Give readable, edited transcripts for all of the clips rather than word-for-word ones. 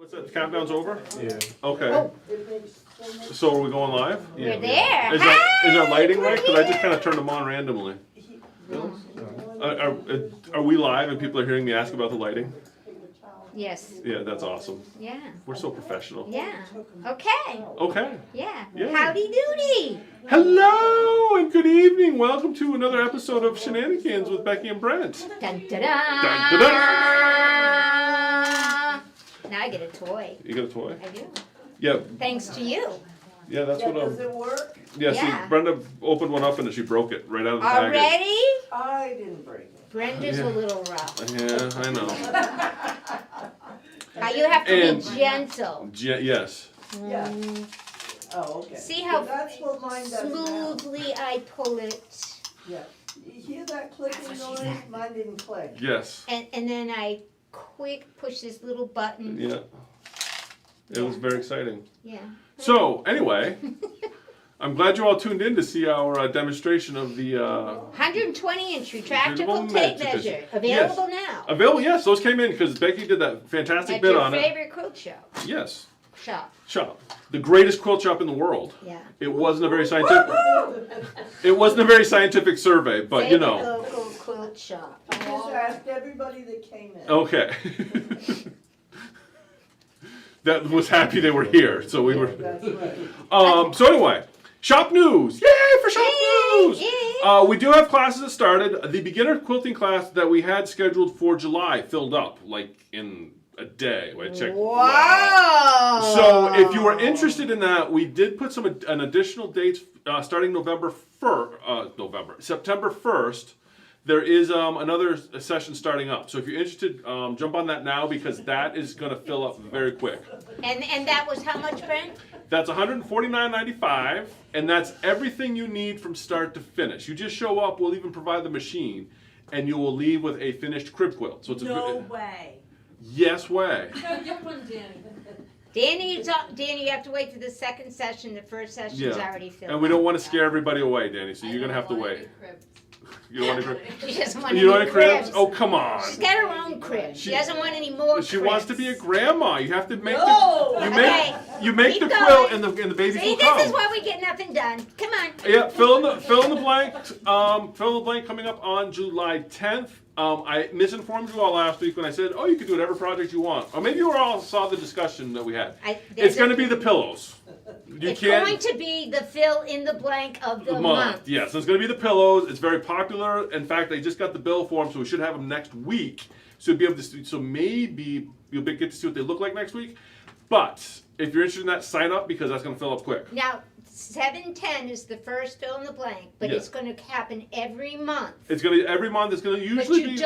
What's that? The countdown's over? Yeah. Okay. Oh. So are we going live? We're there. Is our lighting right? Because I just kind of turned them on randomly. Are we live and people are hearing me ask about the lighting? Yes. Yeah, that's awesome. Yeah. We're so professional. Yeah. Okay. Okay. Yeah. Yeah. Howdy doody. Hello and good evening. Welcome to another episode of Shenanigans with Becky and Brent. Dun, da, da. Dun, da, Now I get a toy. You got a toy? I do. Yeah. Thanks to you. Yeah, that's what Does it work? Yeah, Yeah. see, Brenda opened one up and she broke it right out of the package. Already? I didn't break it. Brenda's Yeah. a little rough. Yeah, I know. You have to And- be gentle. Yes. Yeah. Mm, Oh, okay. See how That's what mine does now. smoothly I pull it. Yeah. You hear that clicking noise? Mine didn't click. Yes. And then I quick push this little button. Yeah. It was very exciting. Yeah. So, anyway, I'm glad you all tuned in to see our demonstration of the 120-inch retractable Retractable tape measure. measure. Available now. available. Yes, those came in because Becky did that fantastic At bid your on it. favorite quilt shop. Yes. Shop. The greatest quilt shop in the world. Yeah. It wasn't a very scientific. It wasn't a very scientific survey, but you Favorite know. local quilt shop. I just asked everybody that came in. Okay. That was happy they were here, so we were. That's right. So anyway, shop news! Yay for shop news! Yay. We do have classes that started. The beginner quilting class that we had scheduled for July filled up like in a day. I checked. Wow. So if you were interested in that, we did put an additional dates starting September 1st. There is another session starting up. So if you're interested, jump on that now because that is going to fill up very quick. And that was how much, Brent? That's $149.95, and that's everything you need from start to finish. You just show up, we'll even provide the machine, and you will leave with a finished crib quilt. So it's No way. Yes way. Danny, you have to wait for the second session. The first session's already filled. And we don't want to scare everybody away, Danny, so you're going to have to wait. You don't want to crib? She doesn't want You don't want any a cribs? cribs. Oh, come on. She's got her own crib. She doesn't want any more She wants to be a cribs. grandma. You have to make No! you make Keep the going. quilt and the babies See, will come. this is why we get nothing done. Come on. Yeah, fill in the blank. Fill in the blank coming up on July 10th. I misinformed you all last week when I said, "Oh, you can do whatever project you want." Or maybe you all saw the discussion that we had. It's going to be the pillows. It's going to be the fill in the blank of the month. Yes, it's going to be the pillows. It's very popular. In fact, I just got the bill for them, so we should have them next week. So you'll be able to see, so maybe you'll get to see what they look like next week. But if you're interested in that, sign up because that's going to fill up quick. Now, 7/10 is the first fill in the blank, but it's going to happen every month. It's going to every month. It's going to usually But you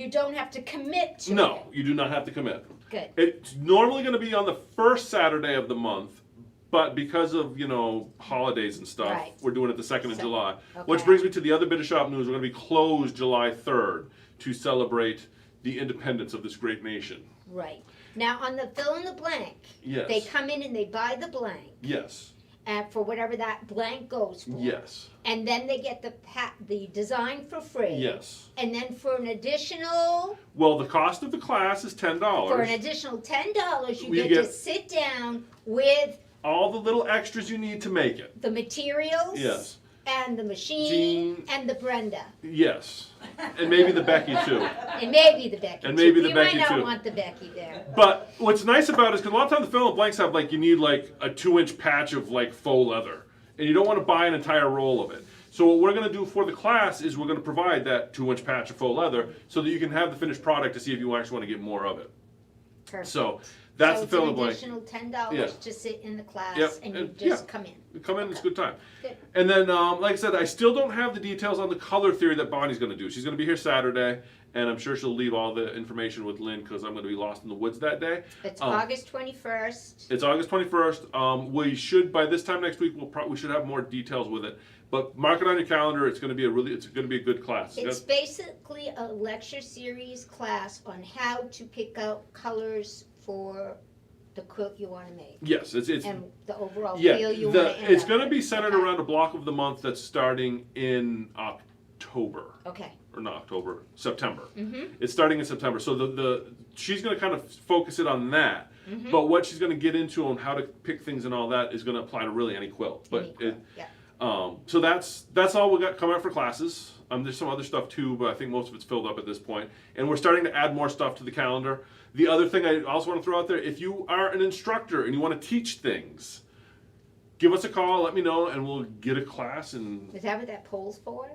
don't have to commit to it. No, you do not have to commit. Good. It's normally going to be on the first Saturday of the month, but because of holidays and stuff, Right. we're doing it the 2nd of July. Okay. Which brings me to the other bit of shop news. We're going to be closed July 3rd to celebrate the independence of this great nation. Right. Now, on the fill in the blank, Yes. they come in and they buy the blank Yes. for whatever that blank goes for. Yes. And then they get the design for free. Yes. And then for an additional Well, the cost of the class is $10. For an additional $10, you We get to get- sit down with All the little extras you need to make it. the materials Yes. and the machine Jean. and the Brenda. Yes. And maybe the Becky too. And maybe the Becky. And maybe too. the you Becky might not too. want the Becky there. But what's nice about it is because a lot of times the fill in the blanks have you need a 2-inch patch of faux leather. And you don't want to buy an entire roll of it. So what we're going to do for the class is we're going to provide that 2-inch patch of faux leather so that you can have the finished product to see if you actually want to get more of it. Perfect. So that's the fill in the blank. It's an additional $10 Yeah. to sit in the class Yep, and you and- just come in. Come in, it's a good time. Good. And then, like I said, I still don't have the details on the color theory that Bonnie's going to do. She's going to be here Saturday, and I'm sure she'll leave all the information with Lynn because I'm going to be lost in the woods that day. It's August 21st. It's August 21st. We should, by this time next week, we should have more details with it. But mark it on your calendar. It's going to be a good class. It's basically a lecture series class on how to pick out colors for the quilt you want to make. Yes, it's And the overall yeah. feel you want to end It's up going to with. be centered Okay. around a block of the month that's starting in October. Okay. or not October, September. Mm-hmm. It's starting in September. So the she's going to kind of focus it on that. Mm-hmm. But what she's going to get into on how to pick things and all that is going to apply to really any quilt. But Yeah. so that's all we got coming out for classes. There's some other stuff too, but I think most of it's filled up at this point. And we're starting to add more stuff to the calendar. The other thing I also want to throw out there, if you are an instructor and you want to teach things, give us a call, let me know, and we'll get a class. And Is that what that poll's for?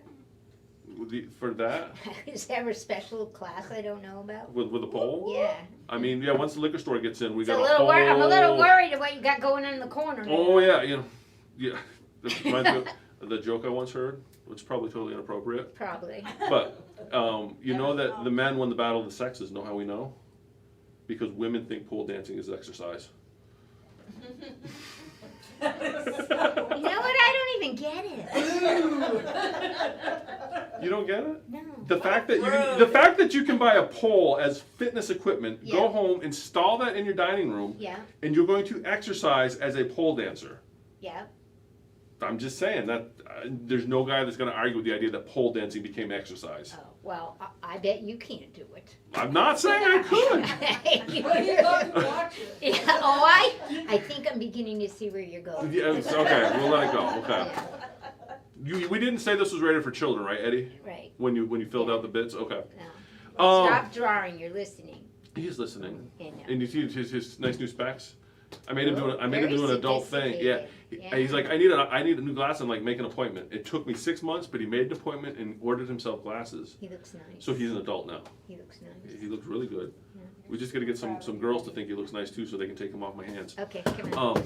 for that, Is there a special class I don't know about? with a poll. Yeah. I mean, yeah. Once the liquor store gets in, we It's got a a little whole. I'm a little worried of what you got going on in the corner. Now. Oh yeah, yeah. That reminds me of the joke I once heard, which is probably totally inappropriate. Probably. But you know that the men won the battle of the sexes. Know how we know? Because women think pole dancing is exercise. You know what? I don't even get it. You don't get it? No. The fact that you can buy a pole as fitness equipment, go home, install that in your dining room, Yeah. and you're going to exercise as a pole dancer. Yeah. I'm just saying that there's no guy that's going to argue with the idea that pole dancing became exercise. Oh, well, I bet you can't do it. I'm not saying I could. Well, you got to watch it. Yeah, oh, I think I'm beginning to see where you're going. Yeah, okay, we'll let it go. Okay. Yeah, We didn't say this was rated for children, right, Eddie? right. When you filled out the bits, okay. No. Stop drawing. You're listening. He's listening. I know. And you see his nice new specs. I made him do an Very adult thing. Yeah. sophisticated. He's like, I need a new glass and like make an appointment. It took me 6 months, but he made an appointment and ordered himself glasses. He looks nice. So he's an adult now. He looks nice. He looks really good. Yeah. We just got to get some girls to think he looks nice too, so they can take him off my hands. Okay, come on.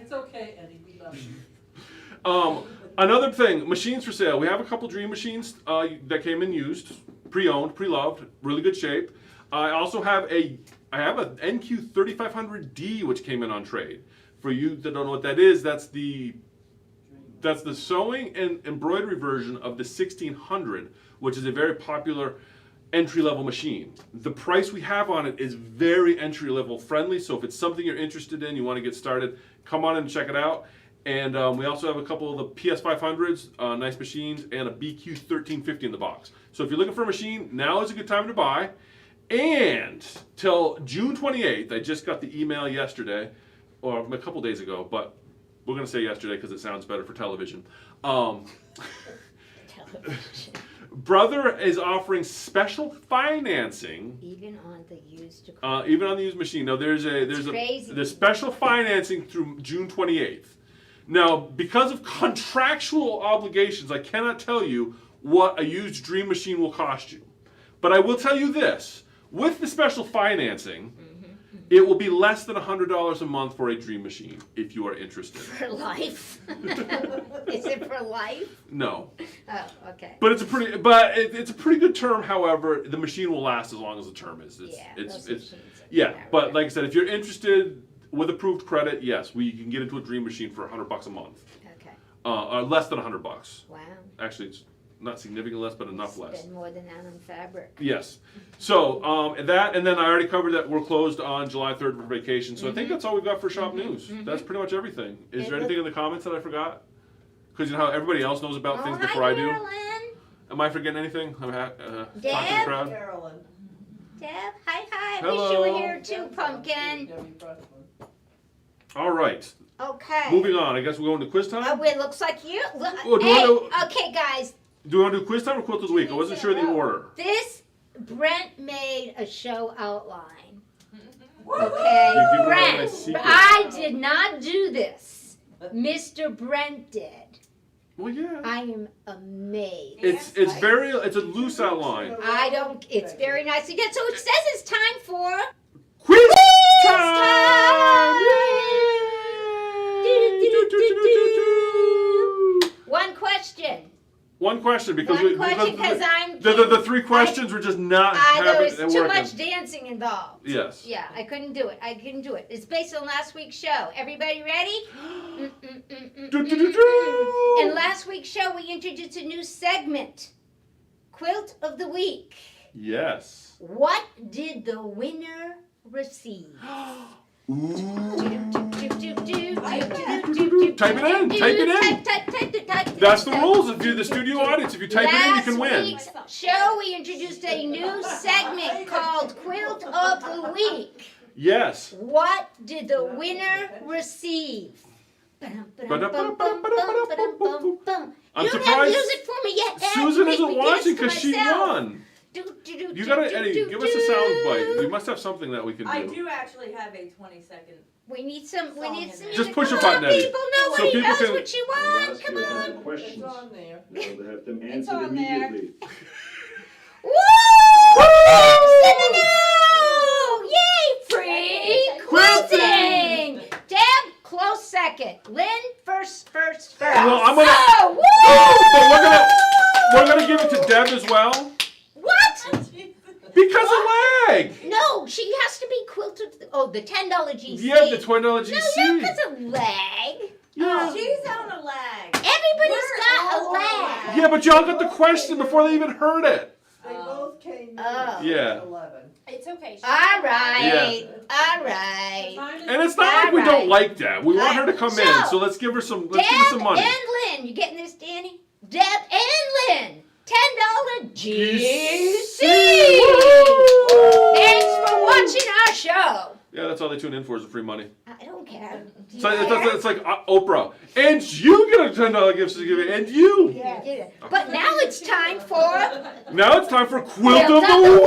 It's okay, Eddie, we love you. Another thing, machines for sale. We have a couple Dream machines that came in used, pre-owned, pre-loved, really good shape. I also have a NQ 3500D which came in on trade. For you that don't know what that is, that's the sewing and embroidery version of the 1600, which is a very popular entry-level machine. The price we have on it is very entry-level friendly, so if it's something you're interested in, you want to get started, come on and check it out. And we also have a couple of the PS500s, nice machines, and a BQ 1350 in the box. So if you're looking for a machine, now is a good time to buy. And till June 28th, I just got the email yesterday, or a couple days ago, but we're going to say yesterday because it sounds better for television. Television. Brother is offering special financing. Even on the used Even on the used machine. Now there's special financing through June 28th. Now, because of contractual obligations, I cannot tell you what a used Dream machine will cost you. But I will tell you this. With the special financing, it will be less than $100 a month for a Dream machine, if you are interested. For life? Is it for life? No. Oh, okay. But it's a pretty good term, however, the machine will last as long as the term is. But like I said, if you're interested with approved credit, yes, we can get into a Dream machine for $100 a month. Okay. Less than $100. Wow. Actually, it's not significantly less, but enough less. Spend more than that on fabric. Yes. So that, and then I already covered that we're closed on July 3rd for vacation. So I think that's all we've got for shop news. That's pretty much everything. Is there anything in the comments that I forgot? Because you know how everybody else knows about things before I do. Carolyn. Am I forgetting anything? I'm talking to the Deb? crowd. Carolyn. Deb, hi. Hello. Wish you were here too, Pumpkin. All right. Okay. Moving on. I guess we're going to quiz time. Oh, it looks like you. Well, do you wanna- Okay, guys. Do we want to do quiz time or quilt of the week? I wasn't sure the order. This Brent made a show outline. You Okay, give me Brent. my secret. I did not do this. Mr. Brent did. Well, yeah. I am amazed. It's a loose outline. It's very nice again. So it says it's time for Quiz time! One question. One question because the three questions were just not There was working. too much dancing involved. Yes. Yeah, I couldn't do it. It's based on last week's show. Everybody ready? In last week's show, we introduced a new segment, Quilt of the Week. Yes. What did the winner receive? Ooh. Type it in. Type it in. Type. That's the rules. If you're the studio audience, if you type it in, you can win. Last week's show, we introduced a new segment called Quilt of the Week. Yes. What did the winner receive? I'm You don't have surprised music for me yet. Ed. Susan You isn't make me watching dance to because she myself. won. You gotta, Eddie, give us a sound bite. We must have something that we can I do. do actually have a 20-second. We need some. We need some. Just music. push a Come on, button, Eddie. People, So nobody people knows can- what you want. Come on. It's Questions. on there. They'll have them It's answered on there. immediately. Woo! Woo! Yay! Free quilting. Deb, close second. Lynn, first. Well, I'm gonna. Oh, woo! But we're gonna give it to Deb as well What? because of lag. No, she has to be quilted. Oh, the $10 GC. Yeah, the $20 No, GC. not because of lag. Yeah. She's on a lag. Everybody's We're got a all lag. Yeah, but y'all got the question before they even heard it. They both came in Oh. at Yeah. 11. It's okay. All right. All right. And it's not like we don't like Deb. We want her to come in, So, so let's give her some. Let's give her Deb some money. and Lynn, you getting this, Danny? Deb and Lynn, $10 GC. Thanks for watching our show. Yeah, that's all they tune in for is the free money. I don't care. Do you So care? it's like Oprah, and you get a $10 gift certificate, and you. Yeah. But now it's time for Now it's time for Quilt of Quilt the of the Week.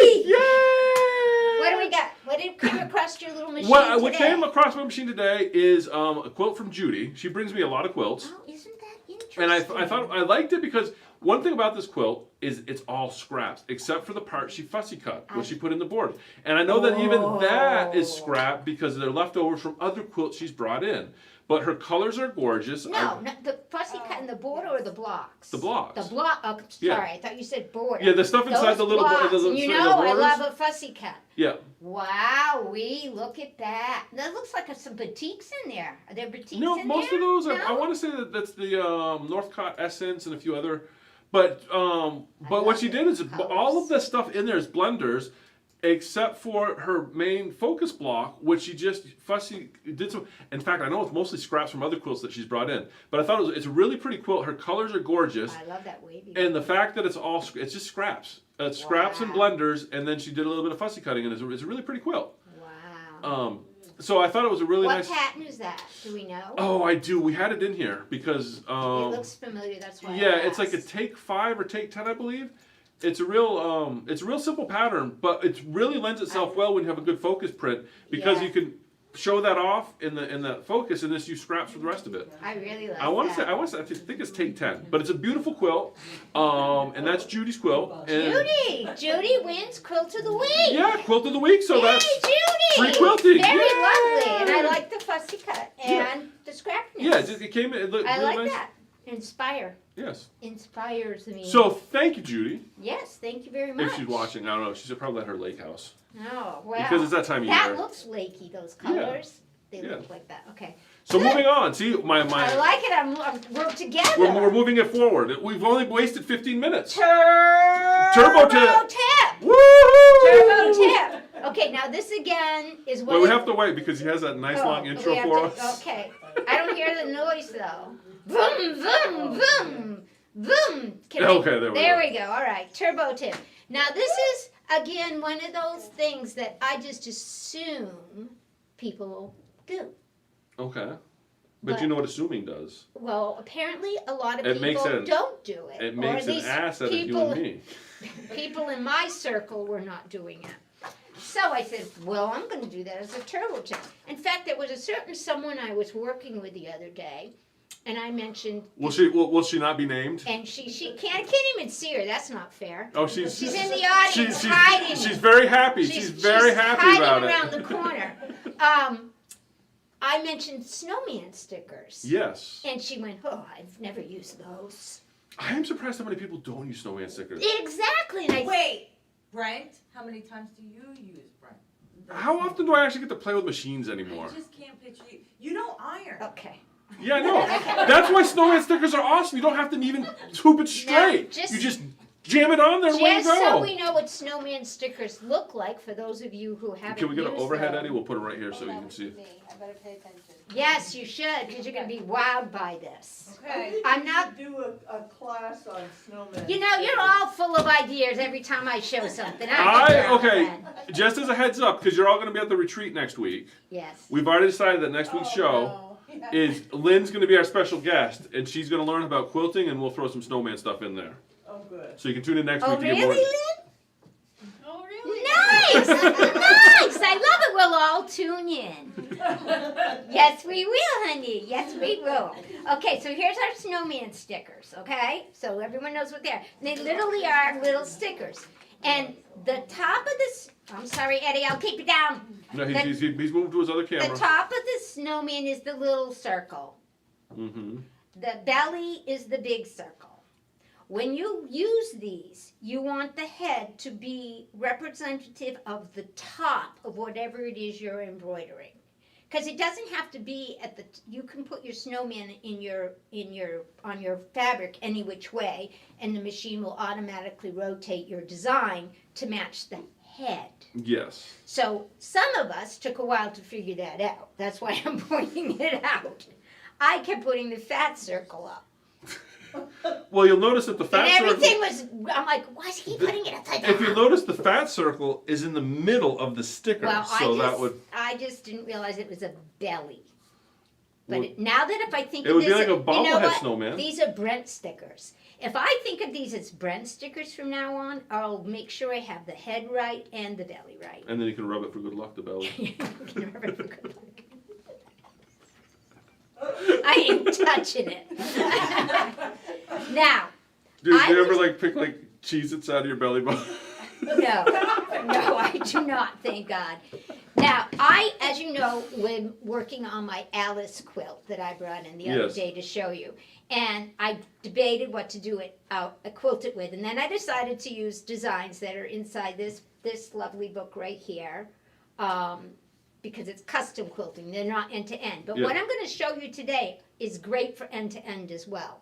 Week. Yay! what do we got? What did come across your little machine What today? came across my machine today is a quilt from Judy. She brings me a lot of quilts. Oh, isn't that interesting? And I thought I liked it because one thing about this quilt is it's all scraps, except for the part she fussy cut, what she put in the board. And I know that even that is scrap because they're leftovers from other quilts she's brought in. But her colors are gorgeous. No, not the fussy cut in the border or the blocks? The blocks. The block. Oh, Yeah. sorry, I thought you said border. Yeah, the stuff inside Those the little blocks. the You the know, I borders. love a fussy cut. Yeah. Wow, look at that. That looks like some batiks in there. Are there batiks No, in most there? of those, I No? want to say that that's the Northcott Essence and a few other. But what love she did the is colors. all of the stuff in there is blenders, except for her main focus block, which she just fussy did some. In fact, I know it's mostly scraps from other quilts that she's brought in. But I thought it's a really pretty quilt. Her colors are gorgeous, I love that wavy. and the fact that it's just scraps. It's scraps and Wow. blenders, and then she did a little bit of fussy cutting, and it's a really pretty quilt. Wow. So I thought it was a really What nice. pattern is that? Do we know? Oh, I do. We had it in here because. It looks familiar. That's why. Yeah, I it's like a asked. take 5 or take 10, I believe. It's a real simple pattern, but it really lends itself well when you have a good focus print because Yeah. you can show that off in that focus and just use scraps for the rest of it. I really like I want to say that. I think it's take 10, but it's a beautiful quilt, and that's Judy's quilt. And Judy wins quilt of the week. yeah, quilt of the week. So Yay, that's Judy! free quilting. Very Yay! lovely, and I like the fussy cut Yeah. and the scrappiness. yeah. It came in. It looked I really like nice. that. Inspire. Yes. Inspires me. So thank you, Judy. yes, thank you very much. If she's watching, I don't know. She's probably at her lake house Oh, well. because it's that time of that year. looks lakey, those Yeah. colors. They Yeah. look like that. Okay. So Good. moving on. See my. I like it. We're together. We're moving it forward. We've only wasted 15 minutes. Turbo tip. tip. Woo! Turbo tip. Okay, now this again is what. Well, we have to wait because he has that nice long we intro have for to- us. Okay. I don't hear the noise though. Vroom, vroom, vroom, vroom. Okay, there we go. All right, turbo tip. Now this is again one of those things that I just assume people do. Okay. But But- you know what assuming does? Well, apparently a lot of It makes people it- don't do it. It Or makes at an least ass out of you people, and me. people in my circle were not doing it. So I said, well, I'm going to do that as a turbo tip. In fact, there was a certain someone I was working with the other day, and I mentioned, Will she not be named? and she can't, I can't even see her. That's not fair. Oh, she's She's in the audience hiding. She's very happy. She's very happy hiding about around it. the corner. I mentioned snowman stickers. Yes. And she went, oh, I've never used those. I am surprised how many people don't use snowman stickers. Exactly. And I Wait, Brent, how many times do you use Brent? How often do I actually get to play with machines anymore? I just can't picture you. You don't iron. Okay. Yeah, no. That's why snowman stickers are awesome. You don't have to even hoop it straight. just- You just Jam it on there and away you Just so go. we know what snowman stickers look like for those of you who haven't Can we get an used overhead, them. Eddie? We'll put it right here so you can see. I better pay attention. Yes, you should, because you're going to be wowed by this. I Okay. think I'm you not- should do a class on snowmen. You know, you're all full of ideas every time I show something. aren't you, Okay, Brent? just as a heads up, because you're all going to be at the retreat next week, Yes. we've already decided that next week's show is Lynn's going to be our special guest, and she's going to learn about quilting, and we'll throw some snowman stuff in there. Oh, good. So you can tune in next Oh, week to get really, more. Lynn? Oh, really? Nice! Nice! I love it. We'll all tune in. Yes, we will, honey. Yes, we will. Okay, so here's our snowman stickers, okay? So everyone knows what they are. They literally are little stickers. And the top of this, I'm sorry, Eddie, I'll keep you down. No, he's moved to his other The camera. top of the snowman is the little circle. Mm-hmm. The belly is the big circle. When you use these, you want the head to be representative of the top of whatever it is you're embroidering. Because it doesn't have to be at the, you can put your snowman on your fabric any which way, and the machine will automatically rotate your design to match the head. Yes. So some of us took a while to figure that out. That's why I'm pointing it out. I kept putting the fat circle up. Well, you'll notice that the fat And everything circle. was, I'm like, why is he putting it upside down? If you notice, the fat circle is in the middle of the sticker, Well, so that would. I just didn't realize it was a belly. Well, But now that if I think it of would this, be like a you know bobblehead what? snowman. These are Brent stickers. If I think of these as Brent stickers from now on, I'll make sure I have the head right and the belly right. And then you can rub it for good luck, the belly. I ain't touching it. Now, Do you I ever was- like pick like Cheez-Its out of your belly button? no, I do not, thank God. Now, as you know, was working on my Alice quilt that I brought in the other Yes. day to show you. And I debated what to do it quilt it with. And then I decided to use designs that are inside this lovely book right here. Because it's custom quilting, they're not end to end. But Yeah. what I'm going to show you today is great for end to end as well.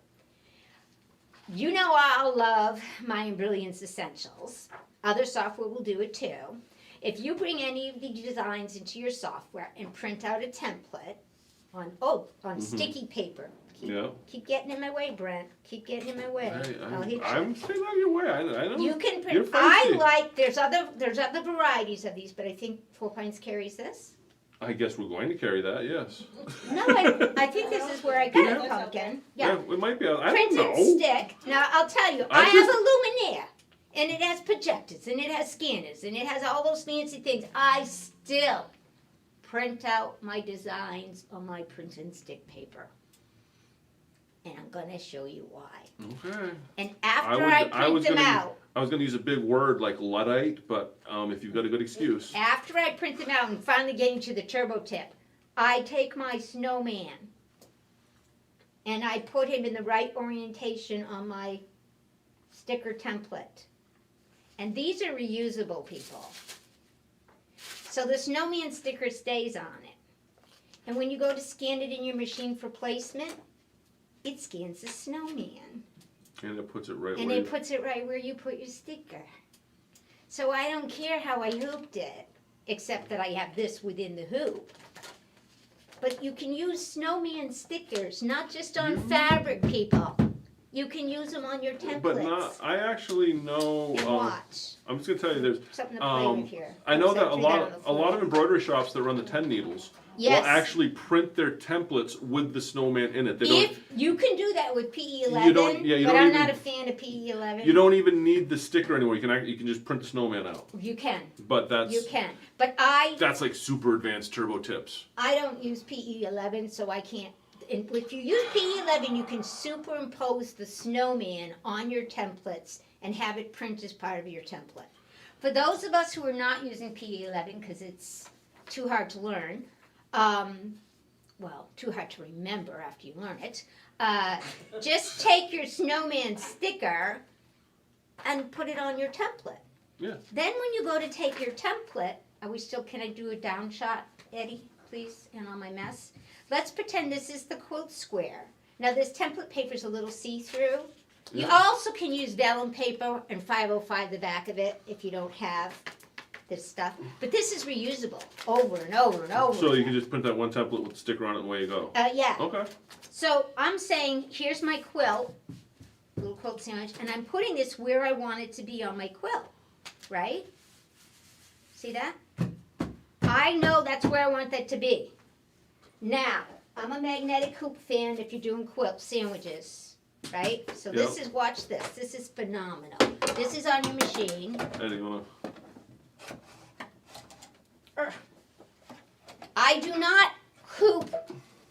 You know I love my Brilliance Essentials. Other software will do it too. If you bring any of the designs into your software and print out a template on sticky paper. Keep getting in my way, Brent. Keep getting in my way. I'll hit you. I'm staying out of your way. I know. You can You're print. I feisty. like. There's other varieties of these, but I think 4 Pints carries this. I guess we're going to carry that. Yes. No, I think this is where I got it, pumpkin. Yeah. It might be. I Print don't and know. stick. Now I'll tell you, I I just- have a Luminaire, and it has projectors, and it has scanners, and it has all those fancy things. I still print out my designs on my print and stick paper, and I'm gonna show you why. Okay. And after I print them out. I was going to use a big word like Luddite, but if you've got a good excuse. After I print them out and finally getting to the turbo tip, I take my snowman and I put him in the right orientation on my sticker template. And these are reusable, people. So the snowman sticker stays on it. And when you go to scan it in your machine for placement, it scans the snowman. And it puts it right And where it puts it right where you put your sticker. So I don't care how I hooped it, except that I have this within the hoop. But you can use snowman stickers, not just on fabric, people. You can use them on your templates. But not. I actually know. And watch. I'm just gonna tell you, there's. Something to play with here. I know that Set you down on the a floor. lot of embroidery shops that run the 10 needles Yes. will actually print their templates with the snowman in it. They don't. If you can do that with PE11, You don't- yeah, you but don't I'm even- not a fan of PE11. You don't even need the sticker anymore. You can just print the snowman out. You can. But You can. But I that's like super advanced turbo tips. don't use PE11, so I can't. And if you use PE11, you can superimpose the snowman on your templates and have it print as part of your template. For those of us who are not using PE11 because it's too hard to learn, too hard to remember after you learn it, just take your snowman sticker and put it on your template. Yeah. Then when you go to take your template, can I do a down shot, Eddie, please, and on my mess? Let's pretend this is the quilt square. Now this template paper is a little see-through, You Yeah. also can use vellum paper and 505 the back of it if you don't have this stuff. But this is reusable over and over and over. So you can just print that one template with the sticker on it and away you go. Yeah. Okay. So I'm saying, here's my quilt, little quilt sandwich, and I'm putting this where I want it to be on my quilt, right? See that? I know that's where I want that to be. Now, I'm a magnetic hoop fan if you're doing quilt sandwiches, right? So this is, watch this. This is phenomenal. This is on your machine. Eddie, you wanna? I do not hoop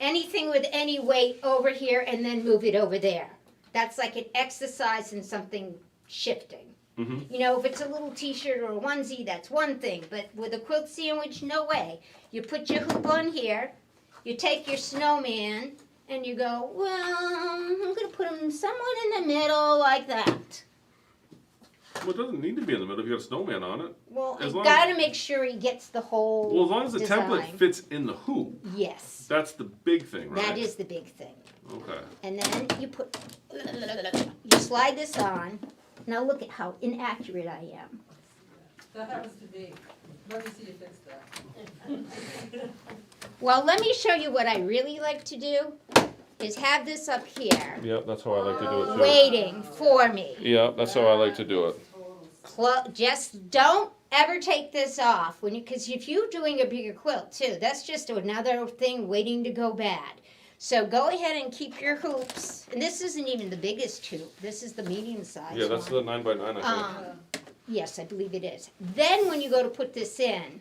anything with any weight over here and then move it over there. That's like an exercise in something shifting. Mm-hmm. You know, if it's a little t-shirt or a onesie, that's one thing. But with a quilt sandwich, no way. You put your hoop on here, you take your snowman, and you go, well, I'm going to put him somewhat in the middle like that. Well, it doesn't need to be in the middle if you got a snowman on it. Well, As I long got to make sure he gets the whole Well, as long as the template design. fits in the hoop, Yes, that's the big thing, right? that is the big thing. Okay. And then you put, you slide this on. Now look at how inaccurate I am. That happens to me. Let me see you fix that. Well, let me show you what I really like to do, is have this up here, Yep, that's how I like to do it too. waiting for me. Yeah, that's how I like to do it. Just don't ever take this off when because if you're doing a bigger quilt too, that's just another thing waiting to go bad. So go ahead and keep your hoops, and this isn't even the biggest hoop. This is the medium size. Yeah, that's the one. 9x9, I think. Yes, I believe it is. Then when you go to put this in,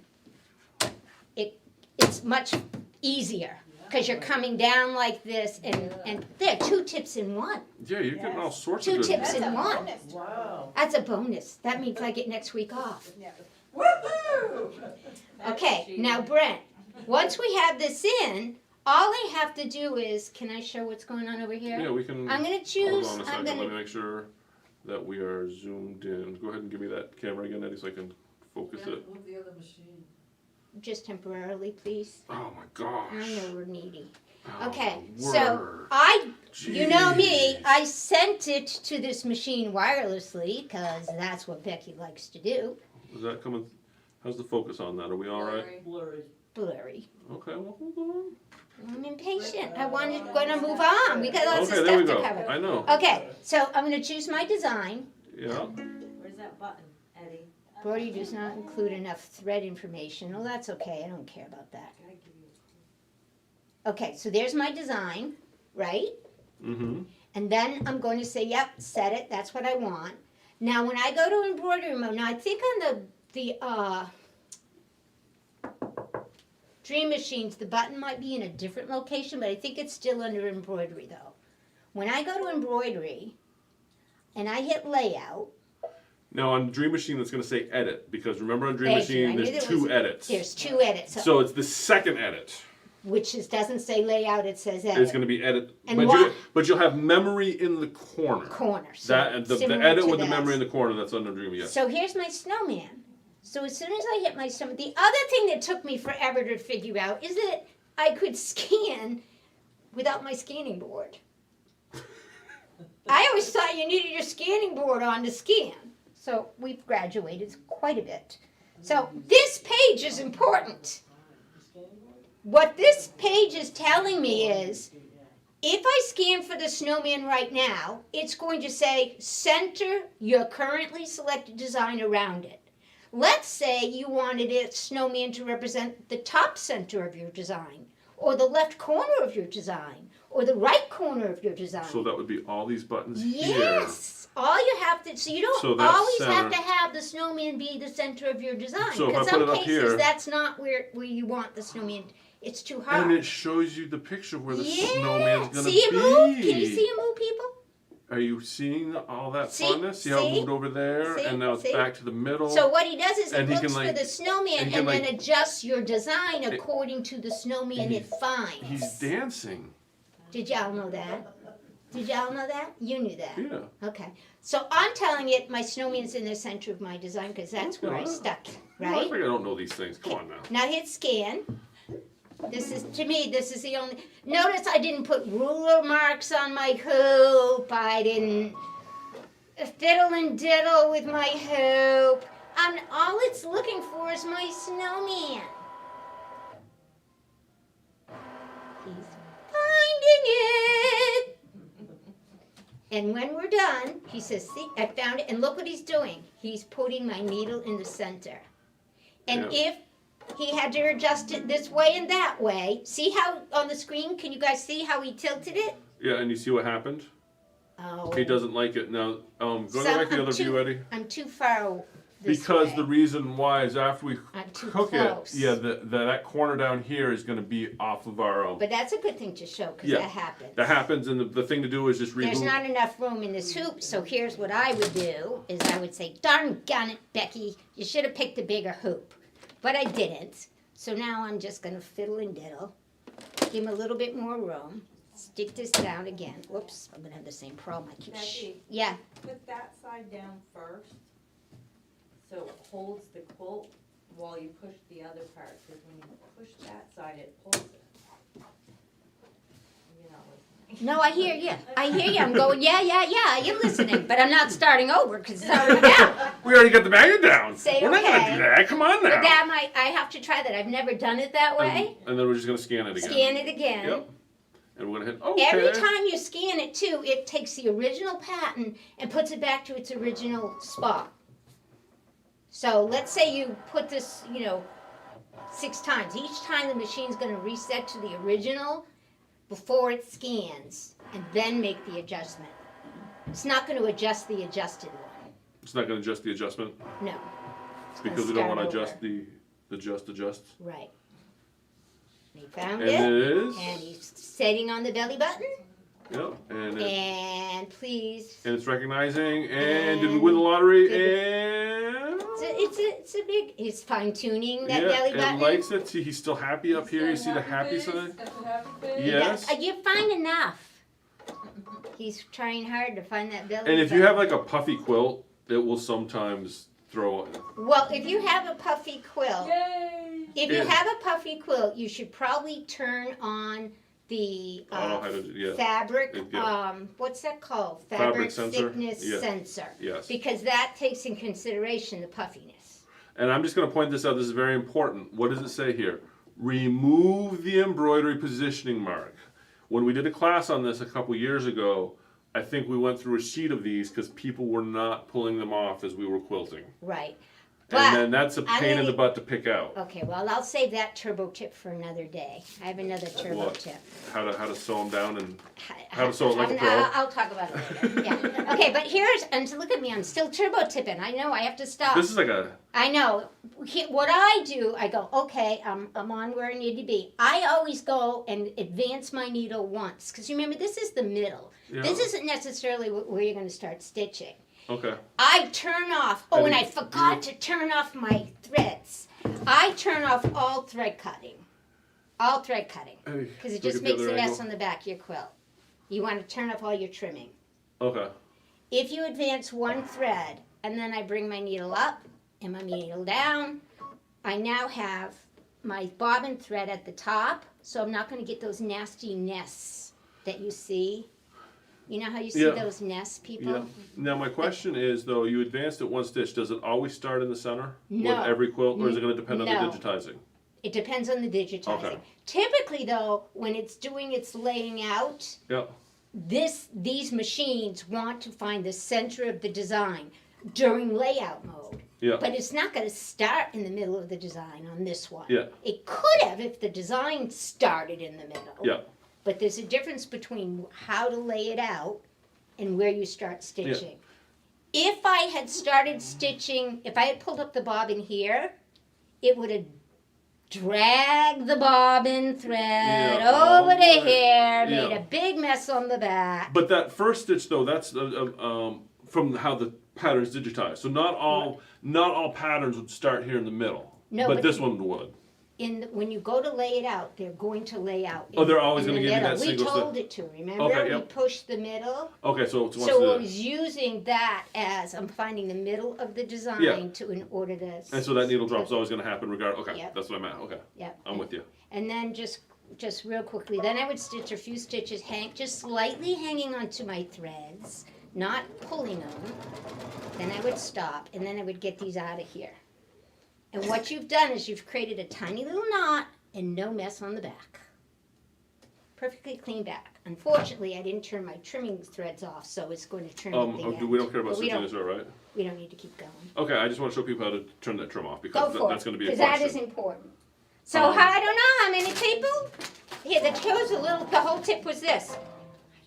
it's much easier because you're coming down like this, and there are 2 tips in one. Yeah, you're getting all sorts 2 of good. tips in one. Wow. That's a bonus. That means I get next week off. Woohoo! Okay, now Brent, once we have this in, all I have to do is, can I show what's going on over here? Yeah, we can. I'm gonna choose, Hold on a I'm second. Let me gonna, make sure that we are zoomed in. Go ahead and give me that camera again, Eddie, so I can focus it. Move the other machine. just temporarily, please. Oh my gosh. I know we're needy. Oh, Okay, word. so you know me, Jeez. I sent it to this machine wirelessly, because that's what Becky likes to do. Is that coming? How's the focus on that? Are we all right? Blurry. Blurry. Okay, well, hold on. I'm impatient. I wanted gonna move on. We got lots Okay, of there we stuff go. to cover. I know. Okay, so I'm gonna choose my design. Yeah. Where's that button, Eddie? Brody does not include enough thread information. Oh, that's okay. I don't care about that. Okay, so there's my design, right? Mm-hmm. And then I'm going to say, yep, set it. That's what I want. Now, when I go to embroidery mode, now I think on the Dream Machines, the button might be in a different location, but I think it's still under embroidery though. When I go to embroidery and I hit layout, Now on Dream Machine, it's going to say edit because remember on Dream Thank you. I Machine, knew there's there was- 2 edits. there's 2 edits, So it's the second edit. which doesn't say layout, it says edit. It's going to be edit, And but, why- but you'll have memory in the corner. Corner. So That and the similar edit to with the this. memory in the corner. That's under Dream. Yes. So here's my snowman. So as soon as I hit my snowman, the other thing that took me forever to figure out is that I could scan without my scanning board. I always thought you needed your scanning board on to scan. So we've graduated quite a bit. So this page is important. What this page is telling me is, if I scan for the snowman right now, it's going to say, center your currently selected design around it. Let's say you wanted a snowman to represent the top center of your design, or the left corner of your design, or the right corner of your design. So that would be all these buttons here. Yes. All you have to, so you don't So that's always have center. to have the snowman be the center of your design. So if I Because put some it up cases, here- that's not where you want the snowman. It's too hard. And it shows you the picture where the Yeah. snowman's going to See be. him move? Can you see him move, people? Are you seeing all that See? funness? See how it See? moved over there, See? and now it's See? back to the middle. So what he does is he And he looks can, like- for the snowman and and, he can, then like- adjusts your design according to the snowman He- it finds. He's dancing. Did y'all know that? Did y'all know that? You knew that. Yeah. Okay. So I'm telling it my snowman's in the center of my design because that's where I Okay. stuck it, Well, I right? think I don't know these things. Come on now. Now hit scan. This is, to me, this is the only, notice I didn't put ruler marks on my hoop. I didn't fiddle and diddle with my hoop. All it's looking for is my snowman. He's finding it. And when we're done, he says, see, I found it. And look what he's doing. He's putting my needle in the center. And if he had to adjust it this way and that way, see how on the screen, can you guys see how he tilted it? Yeah, and you see what happened? Oh. He doesn't like it. Now, go back to the other view, Eddie. I'm too far this Because way. the reason why is after we I'm too cook close. it, yeah, that corner down here is going to be off of our. But that's a good thing to show because Yeah, that happens. That happens, and the thing to do is just remove. There's not enough room in this hoop, so here's what I would do, is I would say, darn gun it, Becky, you should have picked a bigger hoop. But I didn't, so now I'm just going to fiddle and diddle, give him a little bit more room, stick this down again. Whoops, I'm going to have the same problem. I keep Becky, yeah. put that side down first, so it holds the quilt while you push the other part, because when you push that side, it pulls it. You're not listening. No, I hear you. I hear you. I'm going, yeah, I am listening, but I'm not starting over because it's already down. We already got the magnet down. Say We're not going to okay. do that. Come on now. But that I have to try that. I've never done it that way. And then we're just going to scan it again. Scan it again. Yep. And we're going to hit OK. Every time you scan it too, it takes the original pattern and puts it back to its original spot. So let's say you put this, 6 times. Each time the machine's going to reset to the original before it scans and then make the adjustment. It's not going to adjust the adjusted one. It's not going to adjust the adjustment No. because we don't want to start adjust the adjust. Right. He found And it. it is. And he's setting on the belly button. Yep. And And please. it's recognizing. And did we win the lottery? And It's a big. He's fine tuning that belly button. and likes it. See, he's still happy up here. You see the happy face, side? got the happy face. Yes. You're fine enough. He's trying hard to find that belly And if you button. have like a puffy quilt, it will sometimes throw. Well, if you have a puffy quilt, Yay! if you Yeah. have a puffy quilt, you should probably turn on the I don't know how to. Yeah. fabric. Yeah. What's that called? Fabric sensor? thickness Yeah. sensor. Yes. Because that takes in consideration the puffiness. And I'm just going to point this out. This is very important. What does it say here? Remove the embroidery positioning mark. When we did a class on this a couple years ago, I think we went through a sheet of these because people were not pulling them off as we were quilting. Right. But And then that's a I'm pain in gonna- the butt to pick out. Okay, well, I'll save that turbo tip for another day. I have another turbo What? tip. How to sew them down and how to sew it like a pro. I'll talk about it later. Yeah. Okay, but and look at me, I'm still turbo tipping. I know I have to stop. This is like a I know. What I do, I go, okay, I'm on where I need to be. I always go and advance my needle once. Because remember, this is the middle. yeah. This isn't necessarily where you're going to start stitching. Okay. I turn off, and I forgot to turn off my threads. I turn off all thread cutting. All thread cutting. Hey, Because it look just at the makes other a mess angle. on the back of your quilt. You want to turn off all your trimming. Okay. If you advance one thread, and then I bring my needle up and my needle down, I now have my bobbin thread at the top, so I'm not going to get those nasty nests that you see. You know how you see Yeah. those nests, people? Yeah. Now my question is though, you advanced it one stitch. Does it always start in the center No. with every quilt, or is it going to depend on No. the digitizing? It depends on the digitizing. Okay. Typically, though, when it's doing its laying out, Yeah. these machines want to find the center of the design during layout mode. Yeah. But it's not going to start in the middle of the design on this one. Yeah. It could have if the design started in the middle. Yeah. But there's a difference between how to lay it out and where you start stitching. If I had started stitching, if I had pulled up the bobbin here, it would have dragged the bobbin thread Yeah, over to right. here, made Yeah. a big mess on the back. But that first stitch though, that's from how the pattern's digitized. So not all patterns would start here in the middle. No, but but this one would. When you go to lay it out, they're going to lay out. Oh, they're always in gonna the give you middle. that single We step. told it to. Remember, Okay, we yep. pushed the middle. Okay, so it's So I was using that as I'm finding the middle of the design Yeah. in order to. and so that needle drop's always going to happen regardless. Okay, Yep. that's what I meant. Okay, Yep. I'm with you. And then just real quickly, then I would stitch a few stitches, just slightly hanging onto my threads, not pulling them. Then I would stop, and then I would get these out of here. And what you've done is you've created a tiny little knot and no mess on the back. Perfectly clean back. Unfortunately, I didn't turn my trimming threads off, so it's going to trim at the end. We don't care about But we stitching don't- this, all right? We don't need to keep going. Okay, I just want to show people how to turn that trim off Go because for that's it, going to be a because that is question. important. So Um, I don't know how many people. Here, the whole tip was this.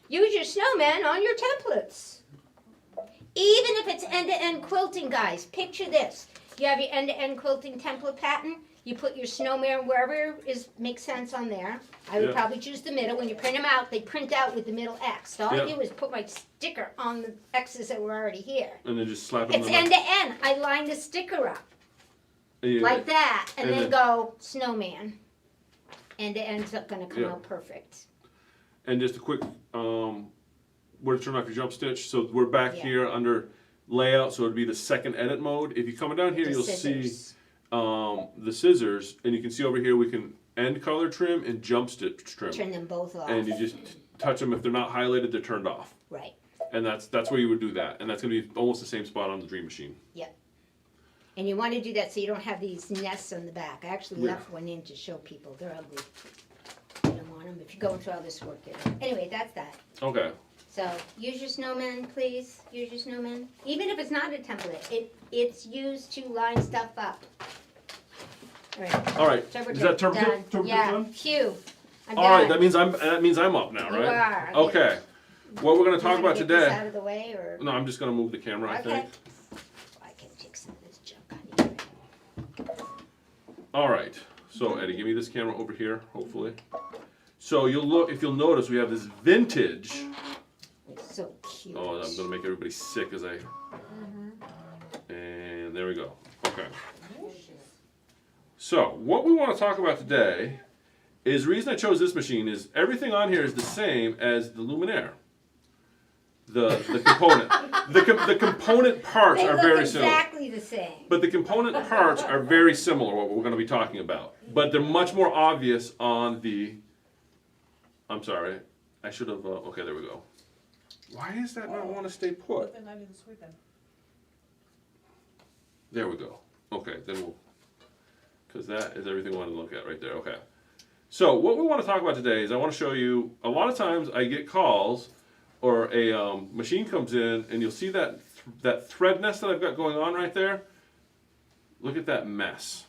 Use your snowman on your templates. Even if it's end-to-end quilting, guys, picture this. You have your end-to-end quilting template pattern. You put your snowman wherever makes sense on there. I would Yeah. probably choose the middle. When you print them out, they print out with the middle X. So all Yeah. I do is put my sticker on the X's that were already here. And then just slap it in It's the end-to-end. I line the sticker up Yeah. like that, and And then go snowman. And it ends up gonna come Yeah. out perfect. And just a quick, where to turn off your jump stitch. So we're back Yeah. here under layout, so it'd be the second edit mode. If you come down here, The you'll see scissors. the scissors, and you can see over here we can end color trim and jump stitch trim. Turn them both off. And you just touch them. If they're not highlighted, they're turned off. Right. And that's where you would do that. And that's going to be almost the same spot on the Dream Machine. And you want to do that so you don't have these nests on the back. I actually Yeah. left one in to show people. They're ugly. You don't want them if you're going through all this work. Anyway, that's that. Okay. So use your snowman, please. Use your snowman. Even if it's not a template, it's used to line stuff up. All right. All right. Turbo Is that tip turbo done. tip? Turbo tip Yeah. done? Phew. I'm All right. done. That means I'm up now, You right? are. Okay. What we're going to talk You wanna about get this today. out of the way, or No, I'm just going to move the camera. I okay. think. I can take some of this junk out of here. All right. So Eddie, give me this camera over here, hopefully. So if you'll notice, we have this vintage. It's so cute. Oh, I'm gonna make everybody sick as I. And there we go. Okay. So what we want to talk about today is the reason I chose this machine is everything on here is the same as the Luminaire. The component. The component parts They are look very similar. exactly the same. But the component parts are very similar, what we're going to be talking about. But they're much more obvious on the. I'm sorry. I should have. Okay, there we go. Why does that not want to stay put? They're not in this weekend. There we go. Okay, then we'll. Because that is everything we want to look at right there. Okay. So, what we want to talk about today is I want to show you. A lot of times I get calls or a machine comes in and you'll see that thread nest that I've got going on right there. Look at that mess.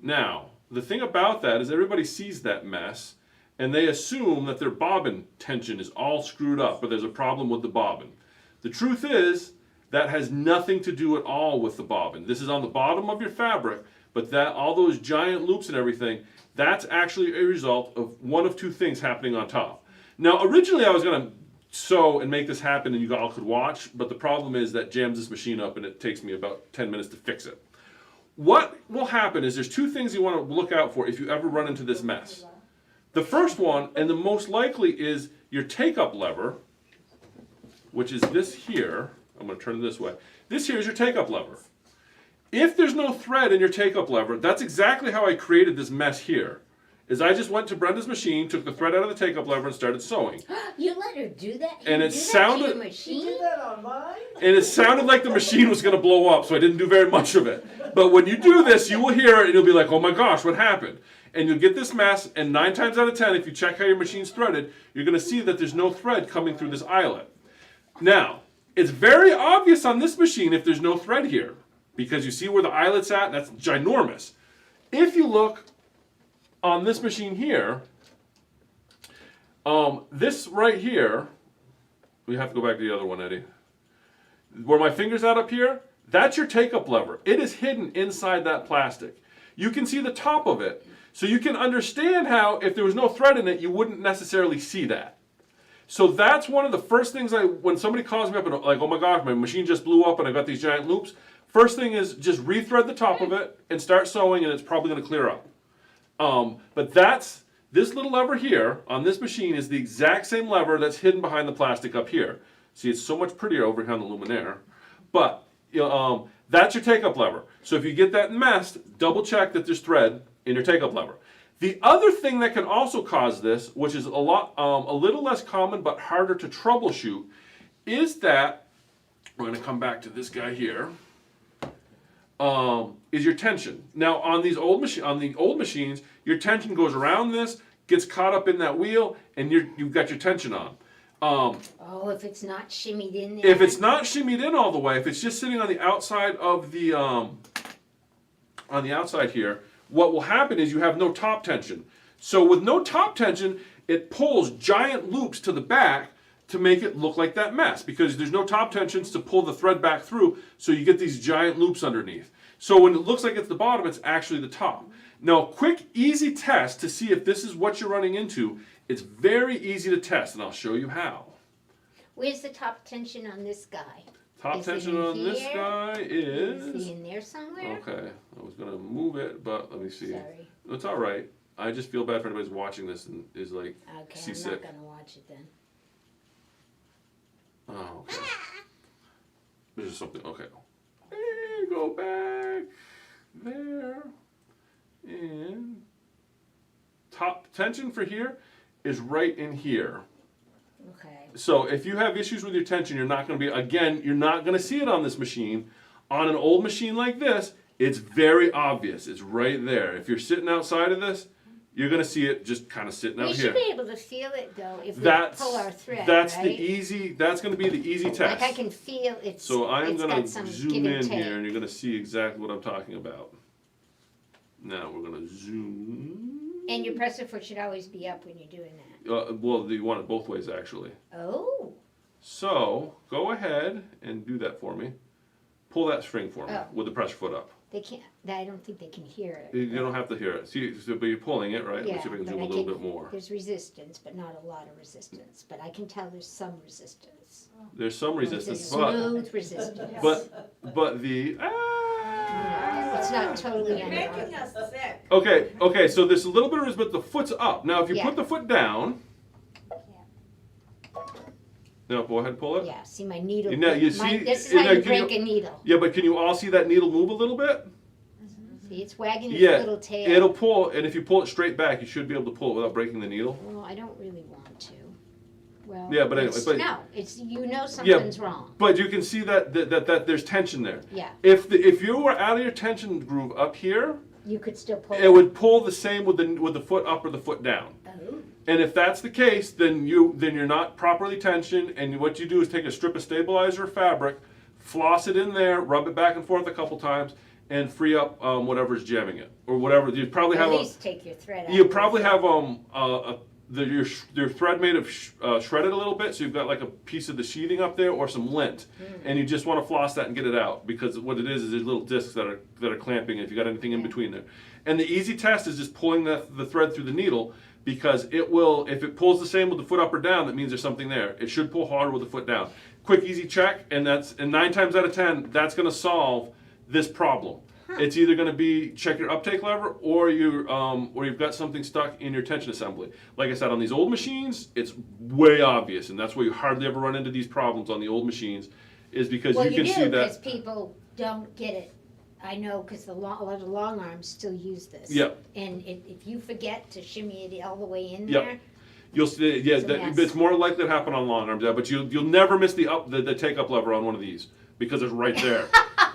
Now, the thing about that is everybody sees that mess and they assume that their bobbin tension is all screwed up or there's a problem with the bobbin. The truth is that has nothing to do at all with the bobbin. This is on the bottom of your fabric, but that all those giant loops and everything, that's actually a result of one of two things happening on top. Now, originally I was going to sew and make this happen and you all could watch, but the problem is that jams this machine up and it takes me about 10 minutes to fix it. What will happen is there's two things you want to look out for if you ever run into this mess. The first one, and the most likely, is your take-up lever, which is this here. I'm going to turn it this way. This here is your take-up lever. If there's no thread in your take-up lever, that's exactly how I created this mess here. Is I just went to Brenda's machine, took the thread out of the take-up lever, and started sewing. You let her do that? And You it do sounded- that to your You machine? did that on mine? And it sounded like the machine was going to blow up, so I didn't do very much of it. But when you do this, you will hear it, and you'll be like, oh my gosh, what happened? And you'll get this mess, and 9 times out of 10, if you check how your machine's threaded, you're going to see that there's no thread coming through this eyelet. Now, it's very obvious on this machine if there's no thread here, because you see where the eyelet's at, that's ginormous. If you look on this machine here, this right here, we have to go back to the other one, Eddie. Where my finger's at up here, that's your take-up lever. It is hidden inside that plastic. You can see the top of it, so you can understand how if there was no thread in it, you wouldn't necessarily see that. So that's one of the first things when somebody calls me up and like, oh my gosh, my machine just blew up and I got these giant loops. First thing is just rethread the top of it and start sewing and it's probably going to clear up. But this little lever here on this machine is the exact same lever that's hidden behind the plastic up here. See, it's so much prettier over here on the Luminaire. But that's your take-up lever. So if you get that messed, double check that there's thread in your take-up lever. The other thing that can also cause this, which is a little less common but harder to troubleshoot, is that, we're gonna come back to this guy here, is your tension. Now on the old machines, your tension goes around this, gets caught up in that wheel, and you've got your tension on. Oh, if it's not shimmied in there. If it's not shimmied in all the way, if it's just sitting on the outside of the, on the outside here, what will happen is you have no top tension. So with no top tension, it pulls giant loops to the back to make it look like that mess, because there's no top tensions to pull the thread back through, so you get these giant loops underneath. So when it looks like it's the bottom, it's actually the top. Now, quick, easy test to see if this is what you're running into. It's very easy to test, and I'll show you how. Where's the top tension on this guy? Top Is it tension in on this here? guy Is is... he in there somewhere? Okay, I was gonna move it, but let me see. Sorry. It's all right. I just feel bad for anybody who's watching this and is like Okay, seasick. I'm not gonna watch it then. Oh, okay. There's just something. Okay. And go back there, and top tension for here is right in here. Okay. So if you have issues with your tension, you're not going to be, again, you're not going to see it on this machine. On an old machine like this, it's very obvious. It's right there. If you're sitting outside of this, you're going to see it just kind of sitting out We here. should be able to feel it though if we That's pull our thread, that's right? the easy. That's going to be the easy test. Like I can feel it's. So I'm it's going got to some zoom give and in take. here, and you're going to see exactly what I'm talking about. Now we're going to zoom. And your presser foot should always be up when you're doing that. Well, you want it both ways actually. Oh. So go ahead and do that for me. Pull that string for me Oh. with the pressure foot up. They can't. I don't think they can hear it. You don't have to hear it. See, so, but you're pulling it, right? Yeah, Let's see if I can but zoom I a little can- bit more. There's resistance, but not a lot of resistance. But I can tell there's some resistance. There's some It's a resistance, but smooth resistance. but the It's not totally You're under. making us sick. okay. So there's a little bit of resistance, but the foot's up. Now, if you Yeah. put the foot down, now go ahead and pull it. Yeah, see my needle. You know, you my- see- this is you how know, you can you- break a needle. Yeah, but can you all see that needle move a little bit? See, it's wagging its Yeah, little tail. it'll pull, and if you pull it straight back, you should be able to pull it without breaking the needle. Well, I don't really want to. Well. Yeah, but anyway, it's- but- no, it's you know something's wrong. But you can see that there's tension there. Yeah, If you were out of your tension groove up here, you could still pull. it would pull the same with the foot up or the foot down. Oh. And if that's the case, then you're not properly tensioned, and what you do is take a strip of stabilizer fabric, floss it in there, rub it back and forth a couple times, and free up whatever's jamming it or whatever. You probably At have least take your thread out. you probably have your thread made of shredded a little bit, so you've got like a piece of the sheathing up there or some lint, and you just want to floss that and get it out, because what it is there's little discs that are clamping if you got anything in between there. And the easy test is just pulling the thread through the needle, because it will, if it pulls the same with the foot up or down, that means there's something there. It should pull harder with the foot down. Quick, easy check, and 9 times out of 10, that's going to solve this problem. It's either going to be check your uptake lever, or you've got something stuck in your tension assembly. Like I said, on these old machines, it's way obvious, and that's why you hardly ever run into these problems on the old machines, is because Well, you can see because that. people don't get it. I know, because a lot of long arms still use this. Yep. And if you forget to shimmy it all the way in Yep. there, You'll see, yeah, It's a mess. it's more likely to happen on long arms, yeah, but you'll never miss the take up lever on one of these, because it's right there.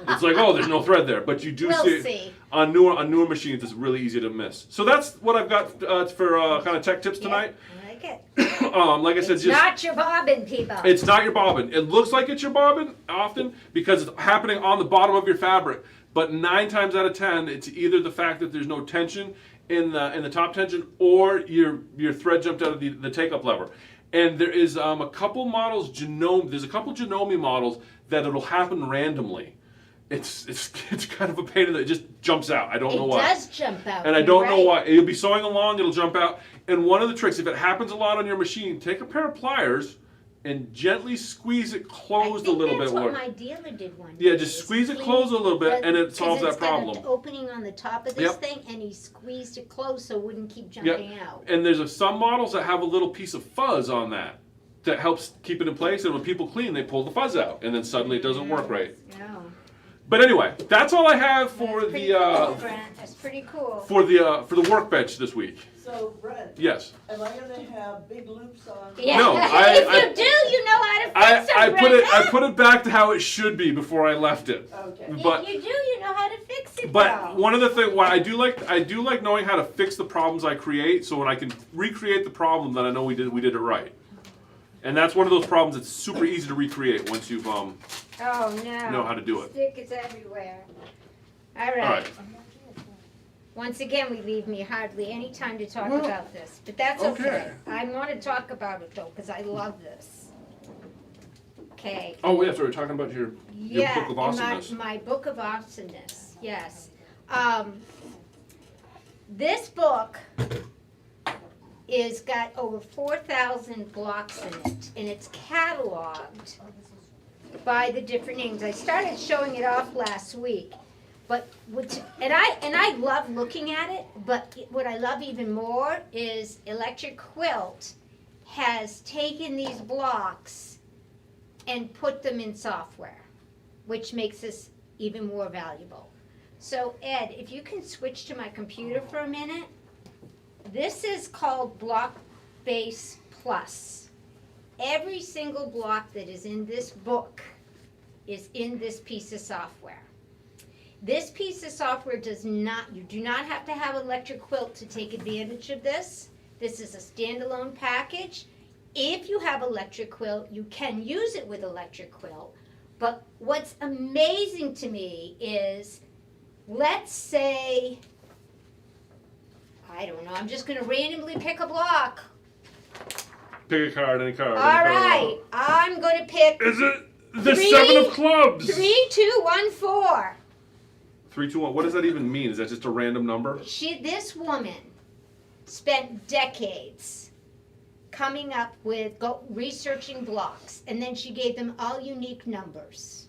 It's like, oh, there's no thread there, but you do we'll see it. see. On newer machines, it's really easy to miss. So that's what I've got for kind of tech tips tonight. Yeah, I like it. Like I said, It's just not your bobbin, people. it's not your bobbin. It looks like it's your bobbin often because it's happening on the bottom of your fabric. But 9 times out of 10, it's either the fact that there's no tension in the top tension, or your thread jumped out of the take-up lever. And there is a couple models, there's a couple Janome models that it'll happen randomly. It's kind of a pain in the, it just jumps out. I don't know why. It does jump out. And I you're don't know right. why. You'll be sewing along, it'll jump out. And one of the tricks, if it happens a lot on your machine, take a pair of pliers and gently squeeze it closed a little bit. I think that's more. what my dealer did one Yeah, day, just is squeeze it clean- closed a little bit, and it 'cause solves that it's got problem. an opening on the top of this Yep. thing, and he squeezed it closed so it wouldn't keep Yep. jumping out. And there's some models that have a little piece of fuzz on that helps keep it in place. And when people clean, they pull the fuzz out, and then suddenly it doesn't work right. No. But anyway, that's all I have for That's pretty the cool, Brent. That's pretty cool. for the workbench this week. So So Brent, Yes. am I gonna have big loops on? Yeah. No, If you do, you know how to fix them, I Brenda. put it back to how it should be before I left it. Okay. But If you do, you know how to fix it. But though. one of the things, why I do like knowing how to fix the problems I create, so when I can recreate the problem, then I know we did it right. And that's one of those problems that's super easy to recreate once you've Oh no. know how to do it. Stick is everywhere. All right. All right. Once again, we leave me hardly any time to talk Well, about this, but that's okay. okay. I want to talk about it though, because I love this. Okay. Oh yeah, so we're talking about your Yeah, book of in awesomeness. my book of awesomeness, yes. This book is got over 4,000 blocks in it, and it's cataloged by the different names. I started showing it off last week, but I love looking at it. But what I love even more is Electric Quilt has taken these blocks and put them in software, which makes this even more valuable. So Ed, if you can switch to my computer for a minute. This is called Blockbase Plus. Every single block that is in this book is in this piece of software. This piece of software you do not have to have Electric Quilt to take advantage of this. This is a standalone package. If you have Electric Quilt, you can use it with Electric Quilt. But what's amazing to me is, let's say, I don't know, I'm just gonna randomly pick a block. Pick a card, any card. All any card. right, I'm gonna pick Is it the Three, 7 of clubs? 3, 2, 1, 4. 3, 2, 1. What does that even mean? Is that just a random number? This woman spent decades coming up with researching blocks, and then she gave them all unique numbers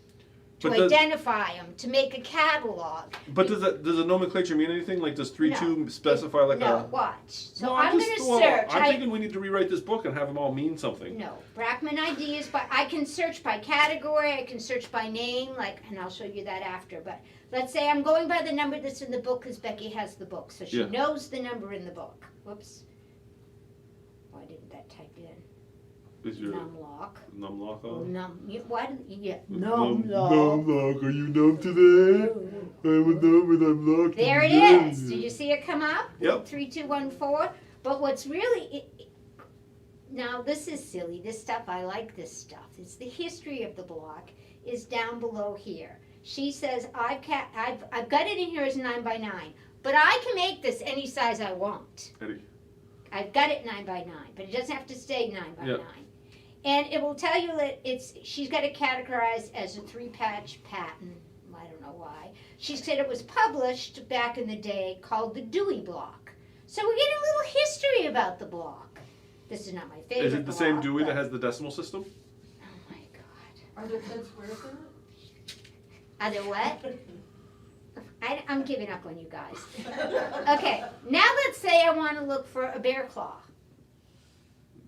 to But does- identify them, to make a catalog. But does the nomenclature mean anything? Like, does 3, No. 2 specify like No, a? watch. So No, I'm just- gonna well, search. I'm thinking we need to rewrite this book and have them all mean something. No, Brackman ideas, but I can search by category, I can search by name, and I'll show you that after. But let's say I'm going by the number that's in the book because Becky has the book, so she Yeah. knows the number in the book. Whoops. Why didn't that type in? Is your Numlock. numlock Oh, on? why didn't you? Numlock. Are you numb today? I'm a numb and I'm locked. There it is. Did you see it come up? Yep. 3, 2, 1, 4. But what's really now this is silly. This stuff, I like this stuff. It's the history of the block is down below here. She says I've got it in here as 9 by 9, but I can make this any size I want. Eddie. I've got it 9 by 9, but it doesn't have to stay 9 by Yeah. 9. And it will tell you that she's got it categorized as a 3-patch pattern. I don't know why. She said it was published back in the day called the Dewey block. So we get a little history about the block. This is not my favorite Is it the same block, Dewey that but- has the decimal system? Oh my God. Are there 10 squares in it? Are there what? I'm giving up on you guys. Okay, now let's say I want to look for a bear claw.